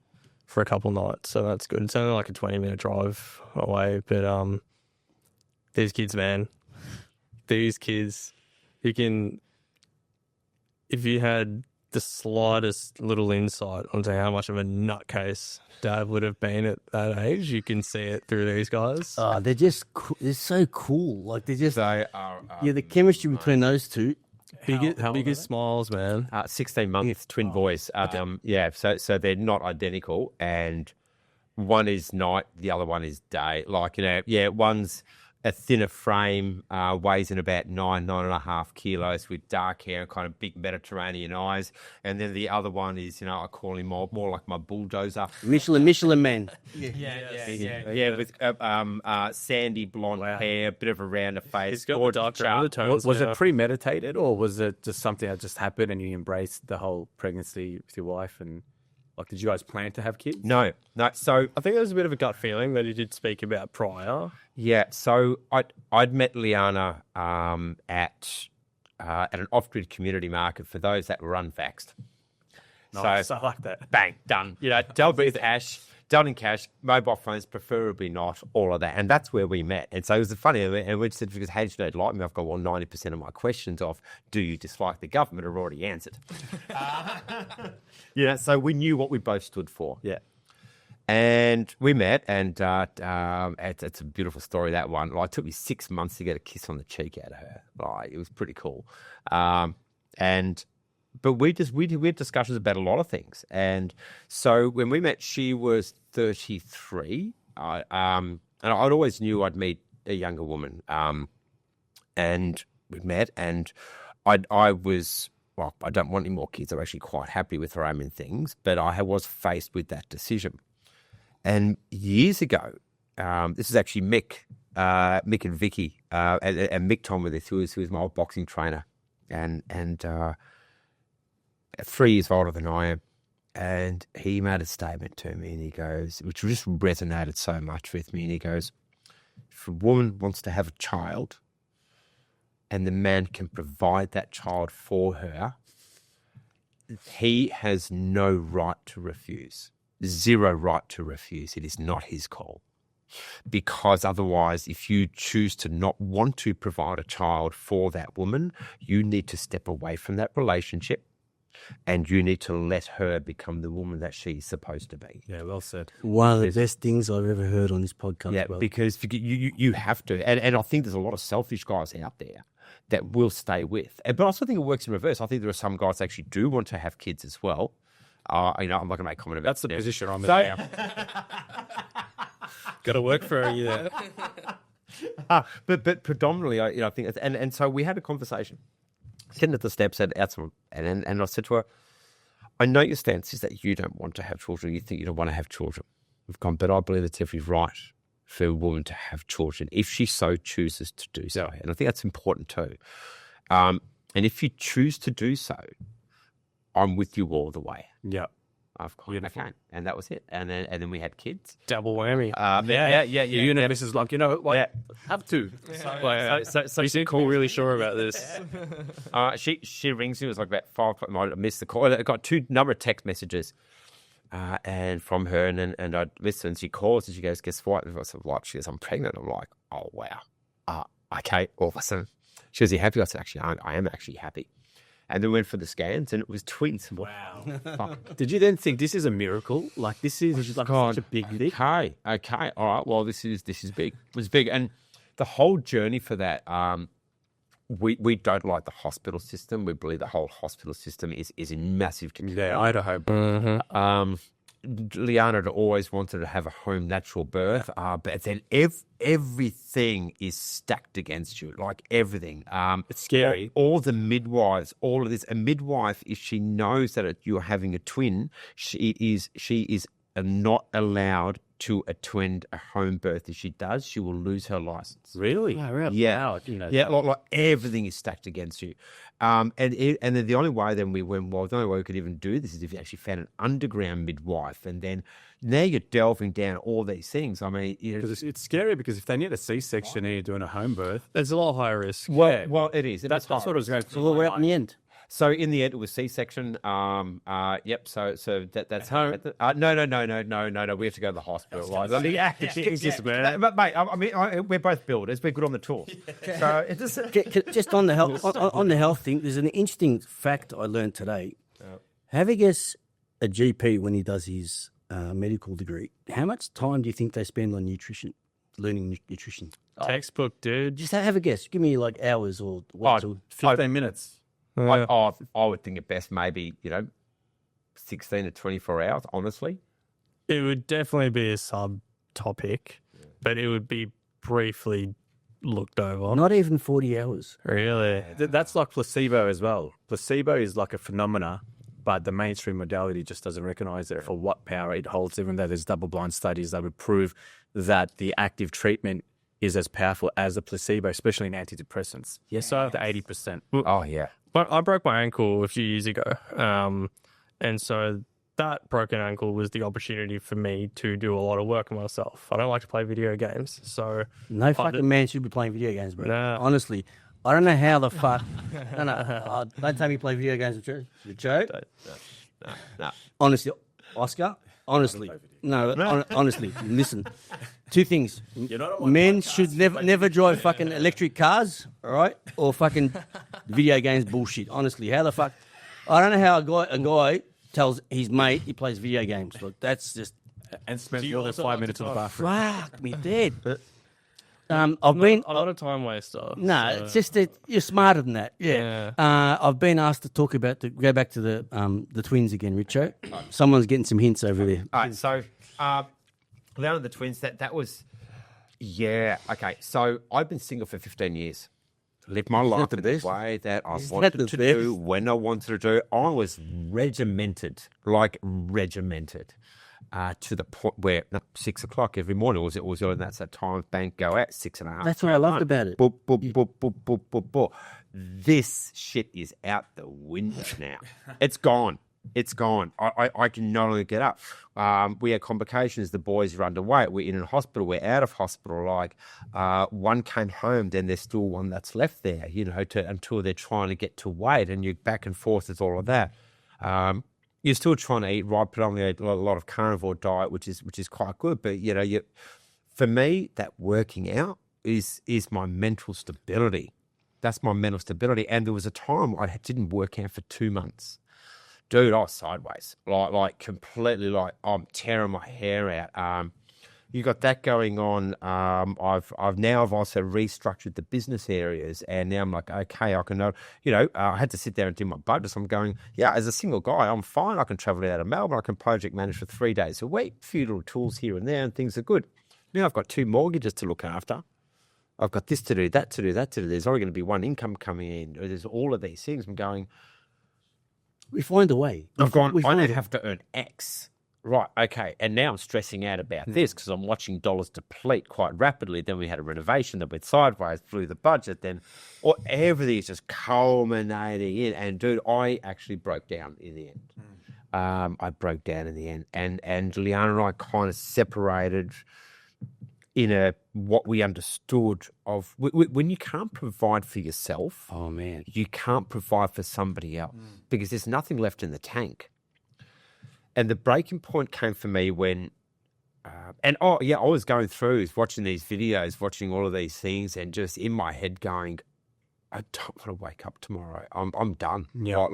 for a couple nights. So that's good. It's only like a 20-minute drive away. But these kids, man... These kids, you can, if you had the slightest little insight onto how much of a nutcase Dad would have been at that age, you can see it through these guys. Oh, they're just they're so cool. Like they're just They are... the chemistry between those two. Biggest smiles, man. 16 months, twin boys. So they're not identical, and one is night, the other one is day. Like, one's a thinner frame, weighs in about 9.5 kilos with dark hair and kind of big Mediterranean eyes. And then the other one is, I call him more like my bulldozer. Michelin man. Yeah, with sandy blonde hair, bit of a rounder face. He's got the darker undertones. Was it premeditated or was it just something that just happened and you embraced the whole pregnancy with your wife? And like, did you guys plan to have kids? No. So I think there was a bit of a gut feeling that he did speak about prior. yeah, so I'd met Liana at an off-grid community market for those that were unvaxxed. Nice, So I like that. bang, done. Dealt with cash, done in cash, mobile phones, preferably not, all of that. And that's where we met. And so it was funny. And we said, because how did you know like me? I've got, 90% of my questions of, do you dislike the government are already answered. So we knew what we both stood for. Yeah. And we met, and it's a beautiful story, that one. Like, it took me 6 months to get a kiss on the cheek out of her. Like, it was pretty cool. And but we had discussions about a lot of things. And so when we met, she was 33. And I'd always knew I'd meet a younger woman. And we met, and I was, well, I don't want any more kids. I'm actually quite happy with where I'm in things, but I was faced with that decision. And years ago, this is actually Mick and Vicky, and Mick Tom with this, who was my old boxing trainer, and 3 years older than I am. And he made a statement to me, and he goes, which just resonated so much with me. And he goes, if a woman wants to have a child and the man can provide that child for her, he has no right to refuse. Zero right to refuse. It is not his call. Because otherwise, if you choose to not want to provide a child for that woman, you need to step away from that relationship, and you need to let her become the woman that she's supposed to be. Yeah, well said. One of the best things I've ever heard on this podcast. Yeah, because you have to. And I think there's a lot of selfish guys out there that will stay with. But I also think it works in reverse. I think there are some guys that actually do want to have kids as well. I'm not going to make comment about That's the position I'm in So- now. Got to work for a year. But predominantly, I think, and so we had a conversation, sitting at the steps and I said to her, I know your stance is that you don't want to have children. You think you don't want to have children. We've gone, but I believe it's definitely right for a woman to have children if she so chooses to do so. And I think that's important too. And if you choose to do so, I'm with you all the way. Yeah. I've gone, okay. And that was it. And then we had kids. Double whammy. Yeah. You and Mrs. Like, have to. So you seem really sure about this. She rings me. It was like about 5 o'clock. I missed the call. I got number of text messages, and from her, and I listened. She calls and she goes, "Guess what?" And I said, "What?" She goes, "I'm pregnant." I'm like, "Oh wow." Okay. All of a sudden, she goes, "Are you happy?" I said, "Actually, I am actually happy." And then went for the scans, and it was twins. Wow. Fuck. Did you then think this is a miracle? Like this is like such a big thing? Okay. All right. Well, this is big. It was big, and the whole journey for that. We don't like the hospital system. We believe the whole hospital system is in massive decline. Yeah, Idaho. Liana had always wanted to have a home natural birth, but then everything is stacked against you, like everything. It's scary. All the midwives, all of this. A midwife, if she knows that you're having a twin, she is not allowed to attend a home birth. If she does, she will lose her license. Really? Oh, really? Yeah, Wow, you know. yeah, like everything is stacked against you. And then the only way then we went, well, the only way we could even do this is if you actually found an underground midwife, and then now you're delving down all these things. I mean, Because it's scary because if they need a C-section and you're doing a home birth, There's a lot of high risk. well, it is. that's what I was going to So what we're out in the end. So in the end, it was C-section. Yep. So that's home. No. We have to go to the hospital. But mate, I mean, we're both builders. We're good on the tour. So it just Just on the health on the health thing, there's an interesting fact I learned today. Have a guess, a GP when he does his medical degree, how much time do you think they spend on nutrition, learning nutrition? Textbook, dude. Just have a guess. Give me like hours or what? 15 minutes. I would think at best maybe 16 to 24 hours. Honestly, It would definitely be a subtopic, but it would be briefly looked over. Not even 40 hours. Really? That's like placebo as well. Placebo is like a phenomena, but the mainstream modality just doesn't recognize it for what power it holds, even though there's double-blind studies that would prove that the active treatment is as powerful as the placebo, especially in antidepressants. Yes, so To 80%. oh yeah. But I broke my ankle a few years ago, and so that broken ankle was the opportunity for me to do a lot of work on myself. I don't like to play video games, so No fucking man should be playing video games, bro. Nah. Honestly, I don't know how the fuck. No. Don't tell me you play video games. It's a joke. No. Honestly, Oscar. Honestly, no. Honestly, listen. Two things. Men should never drive fucking electric cars, all right, or fucking video games bullshit. Honestly, how the fuck? I don't know how a guy tells his mate he plays video games. Look, that's just And spend more than 5 minutes in the bathroom. fuck me dead. I've been. I'm not a time waster. No, so- it's just that you're smarter than that. Yeah. I've been asked to talk about go back to the twins again, Richo. Someone's getting some hints over there. All right, so Leon and the twins, that was, yeah, okay. So I've been single for 15 years. Lived my life the in the best? way that I Isn't wanted that the to best? do, when I wanted to do. I was regimented, to the point where 6 o'clock every morning was and that's that time. Bank go out 6:30. That's what I loved about it. Boop, boop, boop, boop, boop, boop, boop. This shit is out the window now. It's gone. It's gone. I can no longer get up. We had complications. The boys are underweight. We're in a hospital. We're out of hospital. Like one came home, then there's still one that's left there. Until they're trying to get to weight, and you're back and forth with all of that. You're still trying to eat right, predominantly a lot of carnivore diet, which is quite good. But for me, that working out is my mental stability. That's my mental stability. And there was a time I didn't work out for 2 months. Dude, I was sideways, like completely, like I'm tearing my hair out. You got that going on. I've also restructured the business areas, and now I'm like, okay, I can know. I had to sit there and do my budgets. I'm going, yeah, as a single guy, I'm fine. I can travel out of Melbourne. I can project manage for 3 days a week. A few little tools here and there, and things are good. Now I've got 2 mortgages to look after. I've got this to do, that to do, that to do. There's already going to be one income coming in. There's all of these things. I'm going. We find a way. I've gone, We I now find- have to earn X. Right, okay. And now I'm stressing out about this because I'm watching dollars deplete quite rapidly. Then we had a renovation that went sideways, blew the budget. Then everything is just culminating in. And, dude, I actually broke down in the end. I broke down in the end. And Leanne and I kind of separated in what we understood of when you can't provide for yourself. Oh, man. You can't provide for somebody else because there's nothing left in the tank. And the breaking point came for me when, I was going through, watching these videos, watching all of these things, and just in my head going, I don't want to wake up tomorrow. I'm done. Yeah.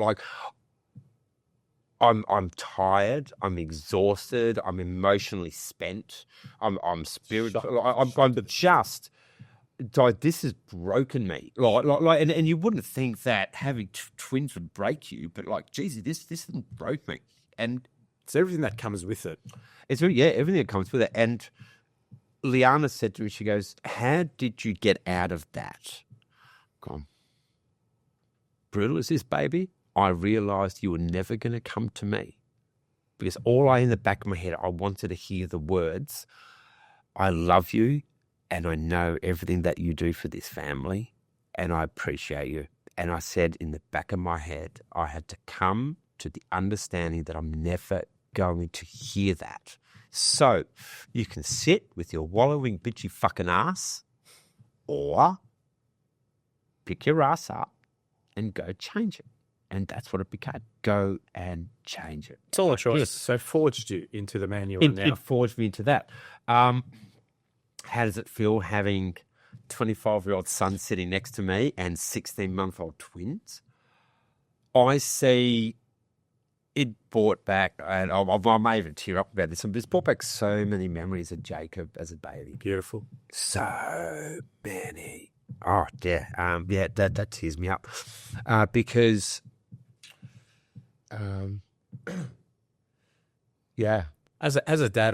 I'm tired. I'm exhausted. I'm emotionally spent. I'm spiritual. I'm just. Like, this has broken me. And you wouldn't think that having twins would break you, but like, Jesus, this broke me. And It's everything that comes with it. it's everything that comes with it. And Liana said to me, she goes, "How did you get out of that?" Gone. Brutal as this, baby. I realised you were never going to come to me because in the back of my head, I wanted to hear the words, "I love you, and I know everything that you do for this family, and I appreciate you." And I said in the back of my head, I had to come to the understanding that I'm never going to hear that. So you can sit with your wallowing bitchy fucking ass, or pick your ass up and go change it. And that's what it became. Go and change it. It's all a choice. So forged you into the man you are now. It forged me into that. How does it feel having 25-year-old son sitting next to me and 16-month-old twins? I see it brought back, and I may even tear up about this, but it's brought back so many memories of Jacob as a baby. Beautiful. So many. Oh, yeah. That tears me up. Because, yeah. As a dad,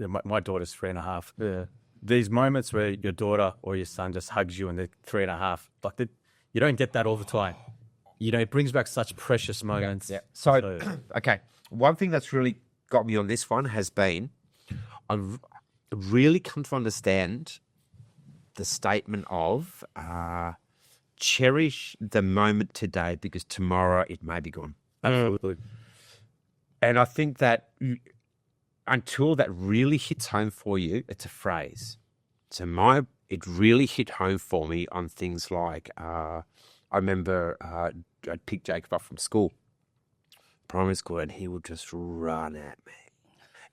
my daughter's 3.5. These moments where your daughter or your son just hugs you and they're 3.5, you don't get that all the time. It brings back such precious moments. Yeah. So, okay. One thing that's really got me on this one has been I've really come to understand the statement of cherish the moment today because tomorrow it may be gone. Absolutely. And I think that until that really hits home for you, it's a phrase. So it really hit home for me on things like I remember I'd pick Jacob up from school, primary school, and he would just run at me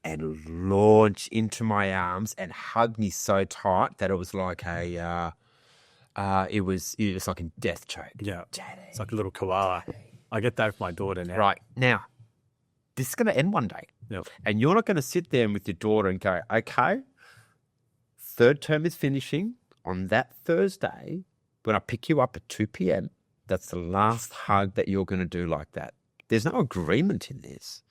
and launch into my arms and hug me so tight that it was like it was like a death choke. Yeah. It's like a little koala. I get that with my daughter now. Right. Now, this is going to end one day. Yep. And you're not going to sit there with your daughter and go, okay, third term is finishing. on that Thursday, when I pick you up at 2 p.m., that's the last hug that you're going to do like that. There's no agreement in this.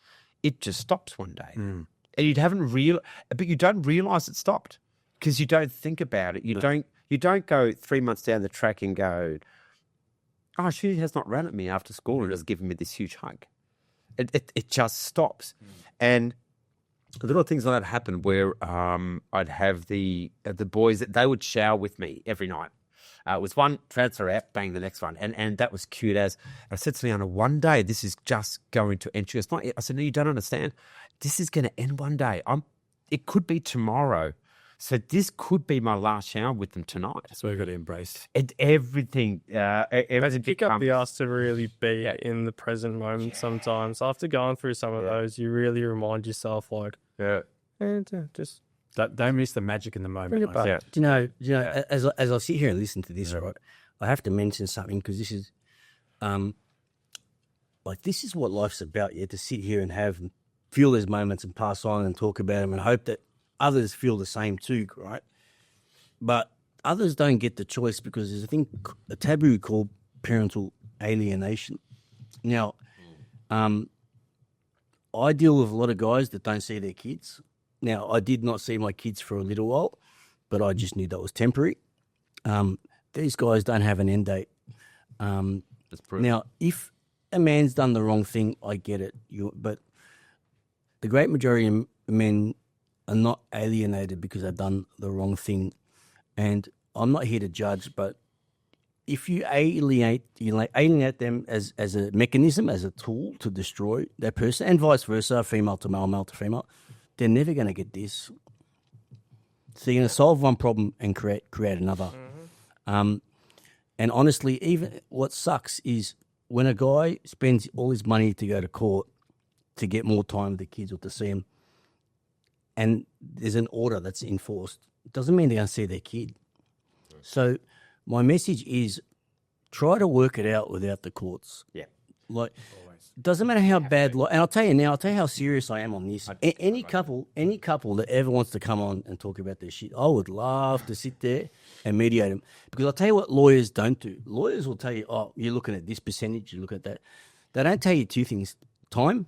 It just stops one day. And you but you don't realize it stopped because you don't think about it. You don't go 3 months down the track and go, oh, she has not run at me after school and has given me this huge hug. It just stops. And little things like that happen where I'd have the boys, that they would shower with me every night. It was one transfer out, bang, the next one. And that was cute as, I said to Liana, one day this is just going to end. She goes, not yet. I said, no, you don't understand. This is going to end one day. It could be tomorrow. So this could be my last shower with them tonight. So we've got to embrace everything. Pick up the ask to really be in the present moment sometimes. After going through some of those, you really remind yourself, like, just... Don't miss the magic in the moment. Yeah. Do you know, as I sit here and listen to this, right, I have to mention something because this is, this is what life's about. You have to sit here and feel those moments and pass on and talk about them and hope that others feel the same too, right? But others don't get the choice because there's a taboo called parental alienation. Now, I deal with a lot of guys that don't see their kids. Now, I did not see my kids for a little while, but I just knew that was temporary. These guys don't have an end date. Now, if a man's done the wrong thing, I get it. But the great majority of men are not alienated because they've done the wrong thing. And I'm not here to judge, but if you alienate them as a mechanism, as a tool to destroy that person, and vice versa, female to male, male to female, they're never going to get this. So you're going to solve one problem and create another. And honestly, even what sucks is when a guy spends all his money to go to court to get more time with the kids or to see them, and there's an order that's enforced, it doesn't mean they're going to see their kid. So my message is try to work it out without the courts. Yeah. Doesn't matter how bad, and I'll tell you how serious I am on this. Any couple that ever wants to come on and talk about their shit, I would love to sit there and mediate them. Because I'll tell you what lawyers don't do. Lawyers will tell you, oh, you're looking at this percentage, you look at that. They don't tell you two things, time,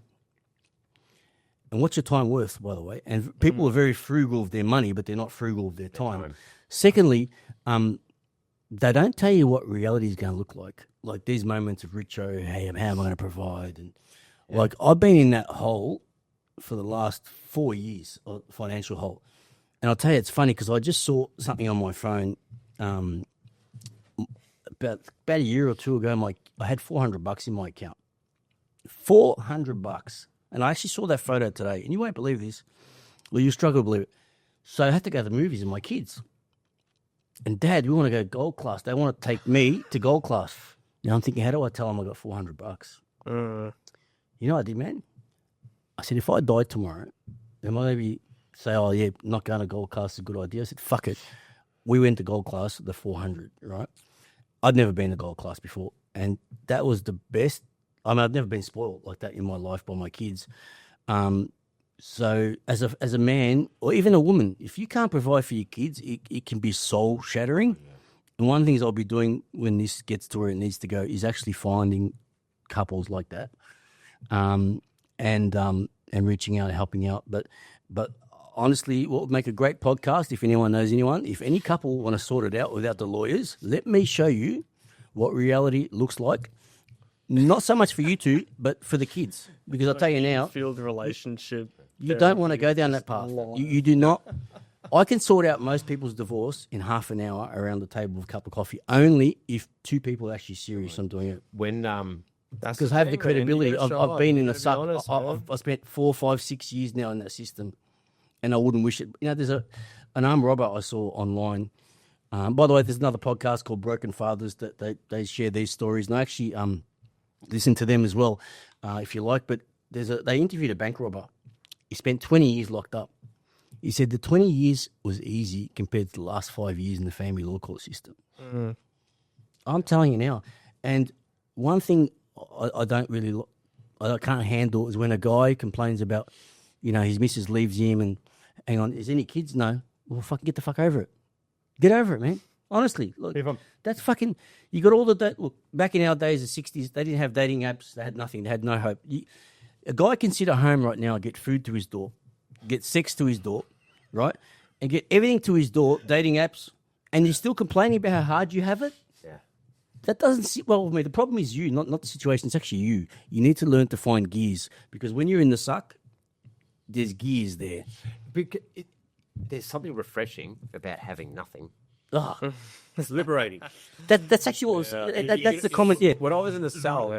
and what's your time worth, by the way. And people are very frugal of their money, but they're not frugal of their time. Secondly, they don't tell you what reality is going to look like. Like these moments of Richo, hey, how am I going to provide? And like I've been in that hole for the last 4 years, financial hole. And I'll tell you, it's funny because I just saw something on my phone about a year or two ago. I had $400 in my account, $400, and I actually saw that photo today. And you won't believe this. Well, you struggle to believe it. So I had to go to the movies with my kids. And Dad, we want to go gold class. They want to take me to gold class. Now I'm thinking, how do I tell them I got $400? You know what I did, man? I said, if I die tomorrow, then maybe say, oh yeah, not going to gold class is a good idea. I said, fuck it. We went to gold class, the 400, right? I'd never been to gold class before, and that was the best. I mean, I'd never been spoiled like that in my life by my kids. So as a man or even a woman, if you can't provide for your kids, it can be soul shattering. And one of the things I'll be doing when this gets to where it needs to go is actually finding couples like that, and reaching out and helping out. But honestly, what would make a great podcast, if anyone knows anyone, if any couple want to sort it out without the lawyers, let me show you what reality looks like. Not so much for you two, but for the kids. Because I'll tell you now, Field relationship. you don't want to go down that path. You do not. I can sort out most people's divorce in half an hour around the table with a cup of coffee, only if two people are actually serious on doing it. When Because I have the credibility. I've been in a suck. honest, I've spent 4, 5, 6 years now in that system, and I wouldn't wish it. You know, there's an armed robber I saw online. By the way, there's another podcast called Broken Fathers that they share these stories, and I actually listen to them as well, if you like. But they interviewed a bank robber. He spent 20 years locked up. He said the 20 years was easy compared to the last 5 years in the family law court system. I'm telling you now. And one thing I can't handle is when a guy complains about, his missus leaves him and, hang on, is any kids? No. Well, fucking get the fuck over it. Get over it, man. Honestly, look, If I'm- that's fucking. You got all the look. Back in our days, the '60s, they didn't have dating apps. They had nothing. They had no hope. A guy can sit at home right now and get food to his door, get sex to his door, right, and get everything to his door. Dating apps, and you're still complaining about how hard you have it. Yeah. That doesn't sit well with me. The problem is you, not the situation. It's actually you. You need to learn to find gears because when you're in the suck, there's gears there. There's something refreshing about having nothing. Oh, It's liberating. that's actually what was, that's the comment. Yeah, When I was in the cell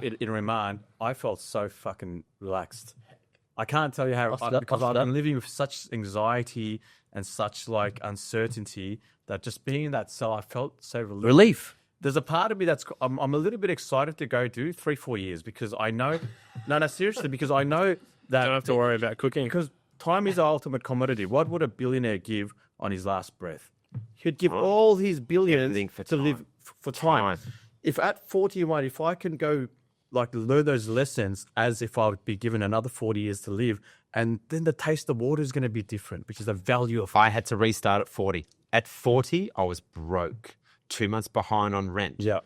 in remand, I felt so fucking relaxed. I can't tell you how because I've been living with such anxiety and such like uncertainty that just being in that cell, I felt so relief. There's a part of me I'm a little bit excited to go do 3-4 years because I know, no, seriously, because I know that Don't have to worry about cooking. because time is the ultimate commodity. What would a billionaire give on his last breath? He'd give all his billions Everything for to time. live for time. If at 41, if I can go like learn those lessons as if I would be given another 40 years to live, and then the taste of water is going to be different, which is the value of. I had to restart at 40. At 40, I was broke. 2 months behind on rent. Yeah.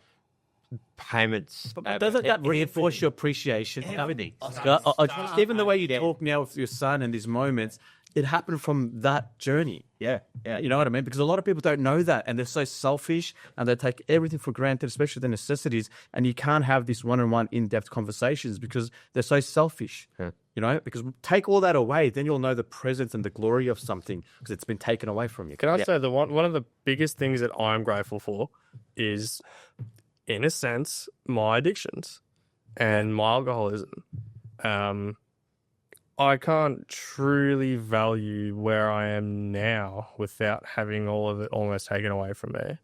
Payments. But doesn't that reinforce your appreciation? Everything. Even the way you talk now with your son and these moments, it happened from that journey. Yeah. You know what I mean? Because a lot of people don't know that and they're so selfish and they take everything for granted, especially the necessities. And you can't have these one-on-one in-depth conversations because they're so selfish. Yeah. You know, because take all that away, then you'll know the presence and the glory of something because it's been taken away from you. Can I say the one of the biggest things that I'm grateful for is, in a sense, my addictions and my alcoholism. I can't truly value where I am now without having all of it almost taken away from me.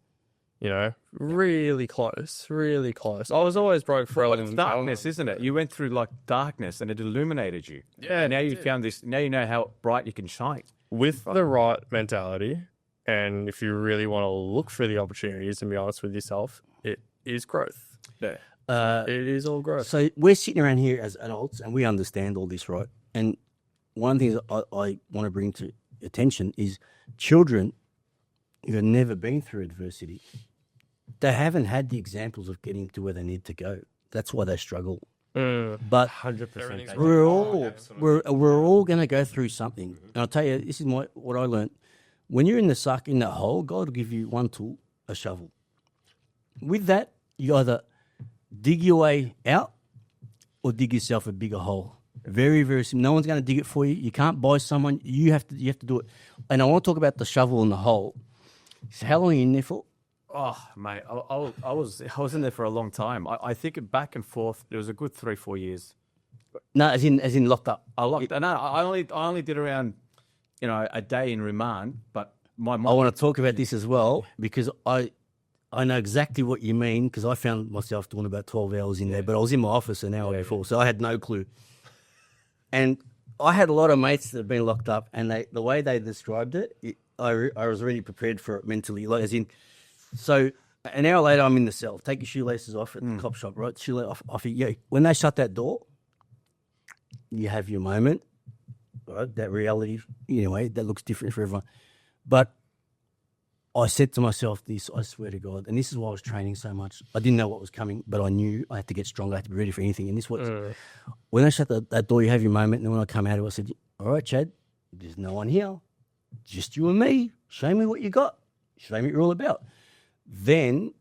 You know, really close, really close. I was always broke for a But long it's time. darkness, isn't it? You went through like darkness and it illuminated you. Yeah, And now it you did. found this, now you know how bright you can shine. With the right mentality, and if you really want to look for the opportunities and be honest with yourself, it is growth. Yeah. It is all growth. So we're sitting around here as adults and we understand all this, right? And one of the things I want to bring to attention is children who have never been through adversity, they haven't had the examples of getting to where they need to go. That's why they struggle. But 100%. we're all going to go through something. And I'll tell you, this is what I learned. When you're in the suck, in that hole, God will give you one tool, a shovel. With that, you either dig your way out or dig yourself a bigger hole. Very, very simple. No one's going to dig it for you. You can't buy someone. You have to do it. And I want to talk about the shovel and the hole. So how long are you in there for? Oh, mate, I was in there for a long time. I think back and forth, it was a good 3-4 years. No, as in locked up. I only did around, a day in remand, but my I mom. want to talk about this as well because I know exactly what you mean because I found myself doing about 12 hours in there, but I was in my office an hour before, so I had no clue. And I had a lot of mates that have been locked up, and the way they described it, I was already prepared for it mentally. Like, as in, so an hour later, I'm in the cell. Take your shoelaces off at the cop shop, right? Shoelace off. Yeah. When they shut that door, you have your moment, right? That reality, anyway, that looks different for everyone. But I said to myself this, I swear to God, and this is why I was training so much. I didn't know what was coming, but I knew I had to get stronger. I had to be ready for anything. And this was, when I shut that door, you have your moment. And then when I come out of it, I said, all right, Chad, there's no one here. Just you and me. Show me what you got. Show me what you're all about. Then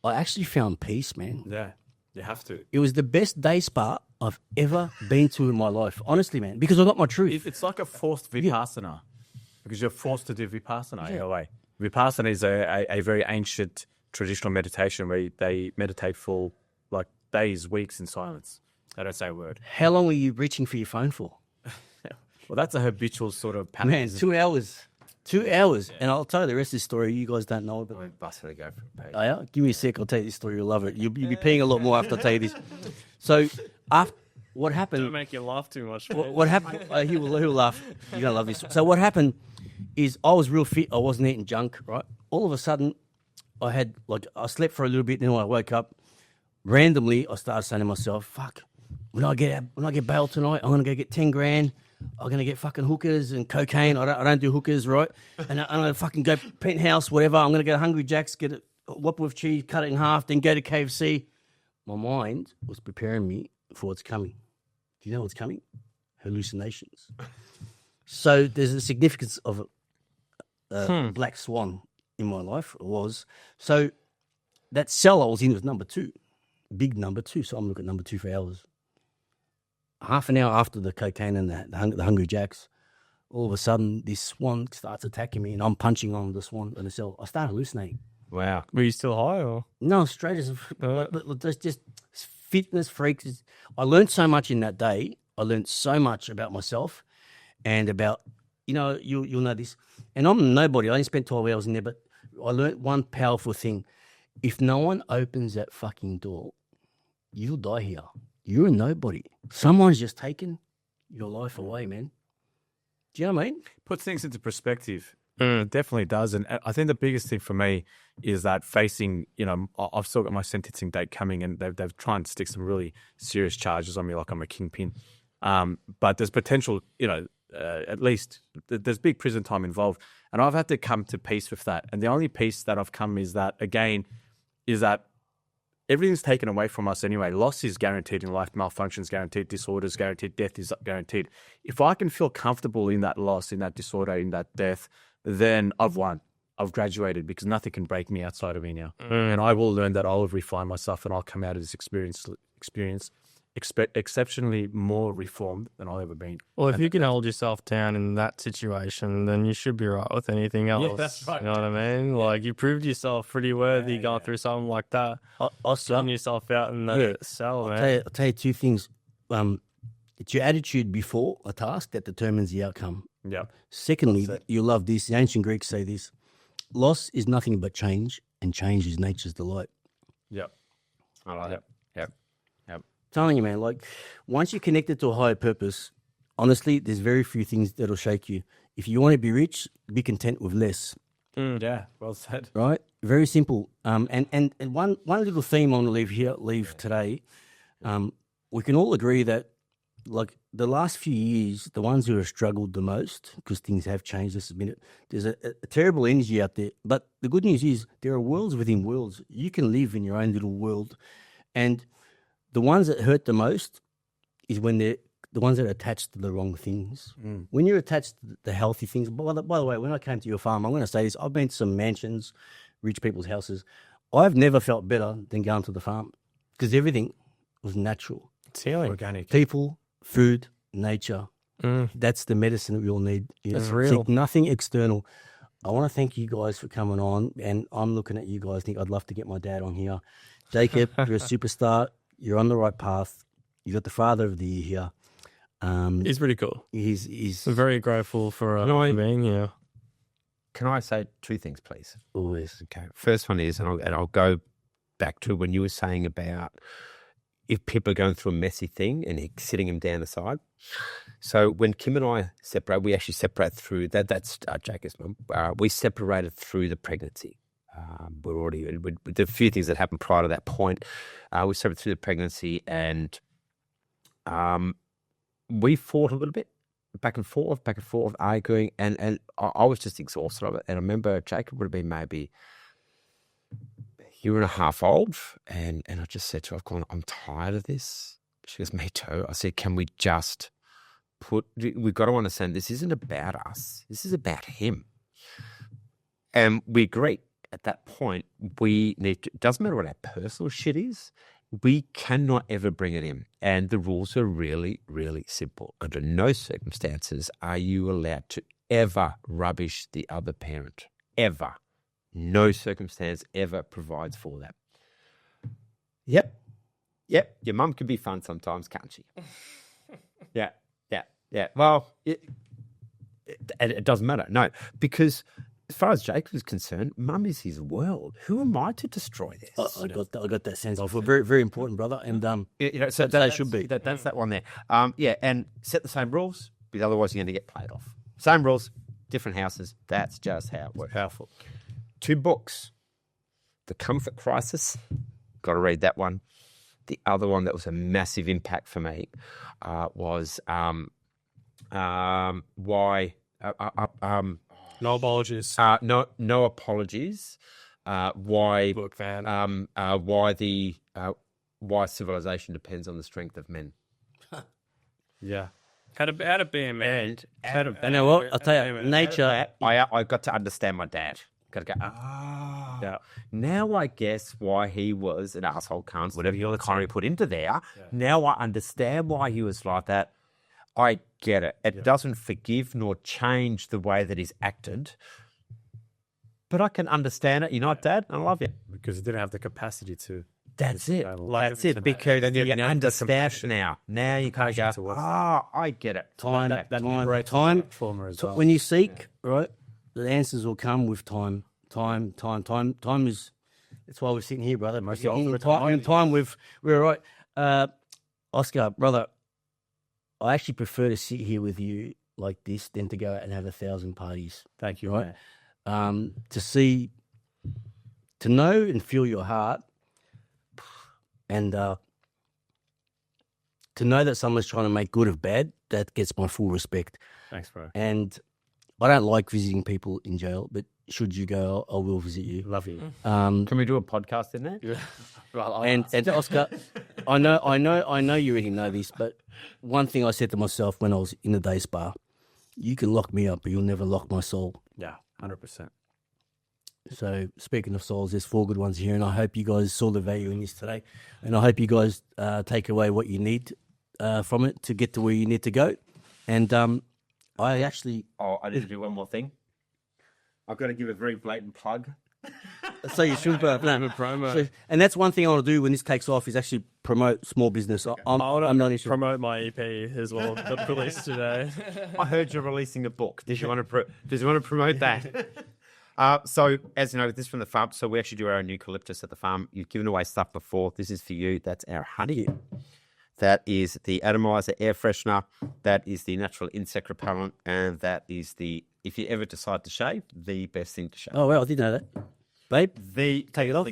I actually found peace, man. Yeah, you have to. It was the best day spa I've ever been to in my life. Honestly, man, because I got my truth. It's like a forced vipassana because you're forced to do vipassana in a way. Vipassana is a very ancient traditional meditation where they meditate for like days, weeks in silence. They don't say a word. How long were you reaching for your phone for? Well, that's a habitual sort of pattern. Man, 2 hours. 2 hours. And I'll tell you the rest of the story. You guys don't know it, but I'm busting to go for a pee. oh, yeah? Give me a sec. I'll tell you this story. You'll love it. You'll be peeing a lot more after I tell you this. So, after what Don't happened? make you laugh too much. What happened? He'll laugh. You're gonna love this. So what happened is I was real fit. I wasn't eating junk. Right. All of a sudden, I slept for a little bit. Then when I woke up, randomly I started saying to myself, "Fuck, when I get bail tonight, I'm gonna go get 10 grand. I'm going to get fucking hookers and cocaine. I don't do hookers, right? And I'm going to fucking go penthouse, whatever. I'm going to go to Hungry Jack's, get a Whopper with cheese, cut it in half, then go to KFC. My mind was preparing me for what's coming. Do you know what's coming? Hallucinations. So there's a significance of a black swan in my life. It was. So that cell I was in was number 2. Big number 2. So I'm looking at number 2 for hours. Half an hour after the cocaine and the Hungry Jacks, all of a sudden this swan starts attacking me and I'm punching on the swan in the cell. I start hallucinating. Wow. Were you still high or? No, straight as just fitness freaks. I learned so much in that day. I learned so much about myself and about, you'll know this. And I'm nobody. I only spent 12 hours in there, but I learned one powerful thing. If no one opens that fucking door, you'll die here. You're a nobody. Someone's just taken your life away, man. Do you know what I mean? Puts things into perspective. It definitely does. And I think the biggest thing for me is that facing, I've still got my sentencing date coming and they've tried to stick some really serious charges on me like I'm a kingpin. But there's potential, at least there's big prison time involved. And I've had to come to peace with that. And the only peace that I've come is that everything's taken away from us anyway. Loss is guaranteed in life. Malfunction is guaranteed. Disorders guaranteed. Death is guaranteed. If I can feel comfortable in that loss, in that disorder, in that death, then I've won. I've graduated because nothing can break me outside of me now. And I will learn that I'll refine myself and I'll come out of this experience exceptionally more reformed than I've ever been. Well, if you can hold yourself down in that situation, then you should be right with anything else. Yeah, that's right. You know what I mean? Like, you proved yourself pretty worthy going through something like that. Oscar, Putting yourself out in the cell, man. I'll tell you 2 things. It's your attitude before a task that determines the outcome. Yeah. Secondly, you love this. The ancient Greeks say this. Loss is nothing but change, and change is nature's delight. Yep. I like it. Yep. Telling you, man, like once you're connected to a higher purpose, honestly, there's very few things that'll shake you. If you want to be rich, be content with less. Yeah, well said. Right? Very simple. And one little theme I want to leave today. We can all agree that, like the last few years, the ones who have struggled the most because things have changed. There's a terrible energy out there. But the good news is there are worlds within worlds. You can live in your own little world, and the ones that hurt the most is when they're the ones that are attached to the wrong things. When you're attached to the healthy things, by the way, when I came to your farm, I'm going to say this, I've been to some mansions, rich people's houses. I've never felt better than going to the farm because everything was natural. It's healing. Organic. People, food, nature. That's the medicine that we all need. That's real. Think nothing external. I want to thank you guys for coming on, and I'm looking at you guys. Think I'd love to get my dad on here. Jacob, you're a superstar. You're on the right path. You got the father of the year here. He's pretty cool. He's I'm very grateful for being here. Can I say 2 things, please? always. Okay. First one is, and I'll go back to when you were saying about if people are going through a messy thing and sitting them down the side. So when Kim and I separate, we actually separate through that. That's Jacob's mum. We separated through the pregnancy. We're already with a few things that happened prior to that point. We separated through the pregnancy, and we fought a little bit, back and forth, arguing, and I was just exhausted of it. And I remember Jacob would have been maybe a year and a half old, and I just said to her, I'm tired of this. She goes, me too. I said, can we just we've got to understand this isn't about us. This is about him. And we agree. At that point, we need to, it doesn't matter what our personal shit is, we cannot ever bring it in. And the rules are really, really simple. Under no circumstances are you allowed to ever rubbish the other parent. Ever. No circumstance ever provides for that. Yep. Your mum can be fun sometimes, can't she? Yeah. Well, it doesn't matter. No, because as far as Jacob is concerned, mum is his world. Who am I to destroy this? I got that sense of very, very important, brother. And so that should be. That's that one there. And set the same rules, because otherwise you're going to get played off. Same rules, different houses. That's just how it works. Powerful. 2 books. The Comfort Crisis. Got to read that one. The other one that was a massive impact for me was Why? No apologies. No apologies. Why? Book fan. Why civilization depends on the strength of men. Yeah. How to be a man. You know what? I'll tell you, nature. I got to understand my dad. Got to go. Yeah. Now I guess why he was an asshole cunt, whatever you kind of put into there. Yeah. Now I understand why he was like that. I get it. It doesn't forgive nor change the way that he's acted. But I can understand it. You're not Dad. I love you. Because he didn't have the capacity to. That's it. That's it. Because you understand now. Now you kind of go, I get it. Time. Former as well. When you seek, right, the answers will come with time. Time is. That's why we're sitting here, brother. Most of the time, we're right. Oscar, brother, I actually prefer to sit here with you like this than to go out and have 1,000 parties. Thank you, right? To know and feel your heart, and to know that someone's trying to make good of bad, that gets my full respect. Thanks, bro. And I don't like visiting people in jail, but should you go, I will visit you. Love you. Can we do a podcast in there? Yeah. And Oscar, I know you already know this, but one thing I said to myself when I was in the day spa, you can lock me up, but you'll never lock my soul. Yeah, 100%. So speaking of souls, there's 4 good ones here, and I hope you guys saw the value in this today, and I hope you guys take away what you need from it to get to where you need to go. And I actually... Oh, I need to do one more thing. I've got to give a very blatant plug. So you should promo. So, and that's one thing I want to do when this takes off is actually promote small business. I'm not interested. Promote my EP as well. Got released today. I heard you're releasing a book. Did you want to promote that? So, as you know, this is from the farm. So we actually do our own eucalyptus at the farm. You've given away stuff before. This is for you. That's our honey. That is the atomizer air freshener. That is the natural insect repellent. And that is the, if you ever decide to shave, the best thing to shave. Oh, well, I didn't know that. Babe, take it off.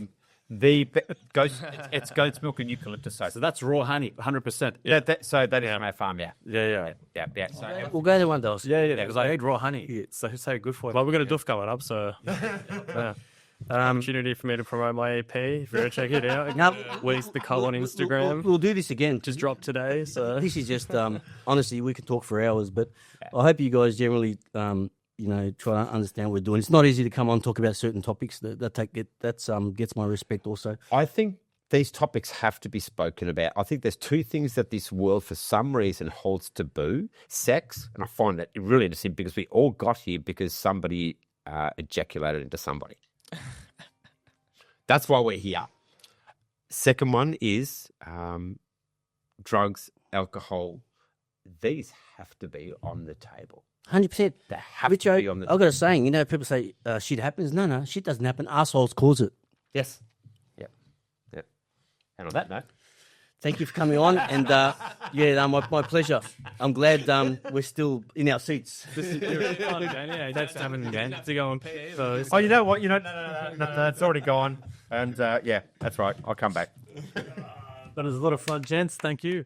It's goat's milk and eucalyptus soap. So that's raw honey, 100%. Yeah, that is from our farm, yeah. Yeah. So, we'll go to one of those. Yeah, because I ate raw honey. It's so good for you. Well, we've got a duff coming up, so yeah. Opportunity for me to promote my EP. If you want to check it out, Weeks the Cull on Instagram. We'll do this again. Just dropped today, so This is just honestly, we could talk for hours, but I hope you guys generally try to understand what we're doing. It's not easy to come on and talk about certain topics. That gets my respect also. I think these topics have to be spoken about. I think there's 2 things that this world, for some reason, holds taboo. Sex, and I find that really interesting because we all got here because somebody ejaculated into somebody. That's why we're here. Second one is drugs, alcohol. These have to be on the table. 100%. They have to be on the table. I've got a saying, people say shit happens. No, shit doesn't happen. Assholes cause it. Yes. Yep. And on that note, thank you for coming on. And my pleasure. I'm glad we're still in our seats. this is really fun again. Yeah, that's happening again to go on PE. So oh, you know what? No, it's already gone. And that's right. I'll come back. That was a lot of fun, gents. Thank you.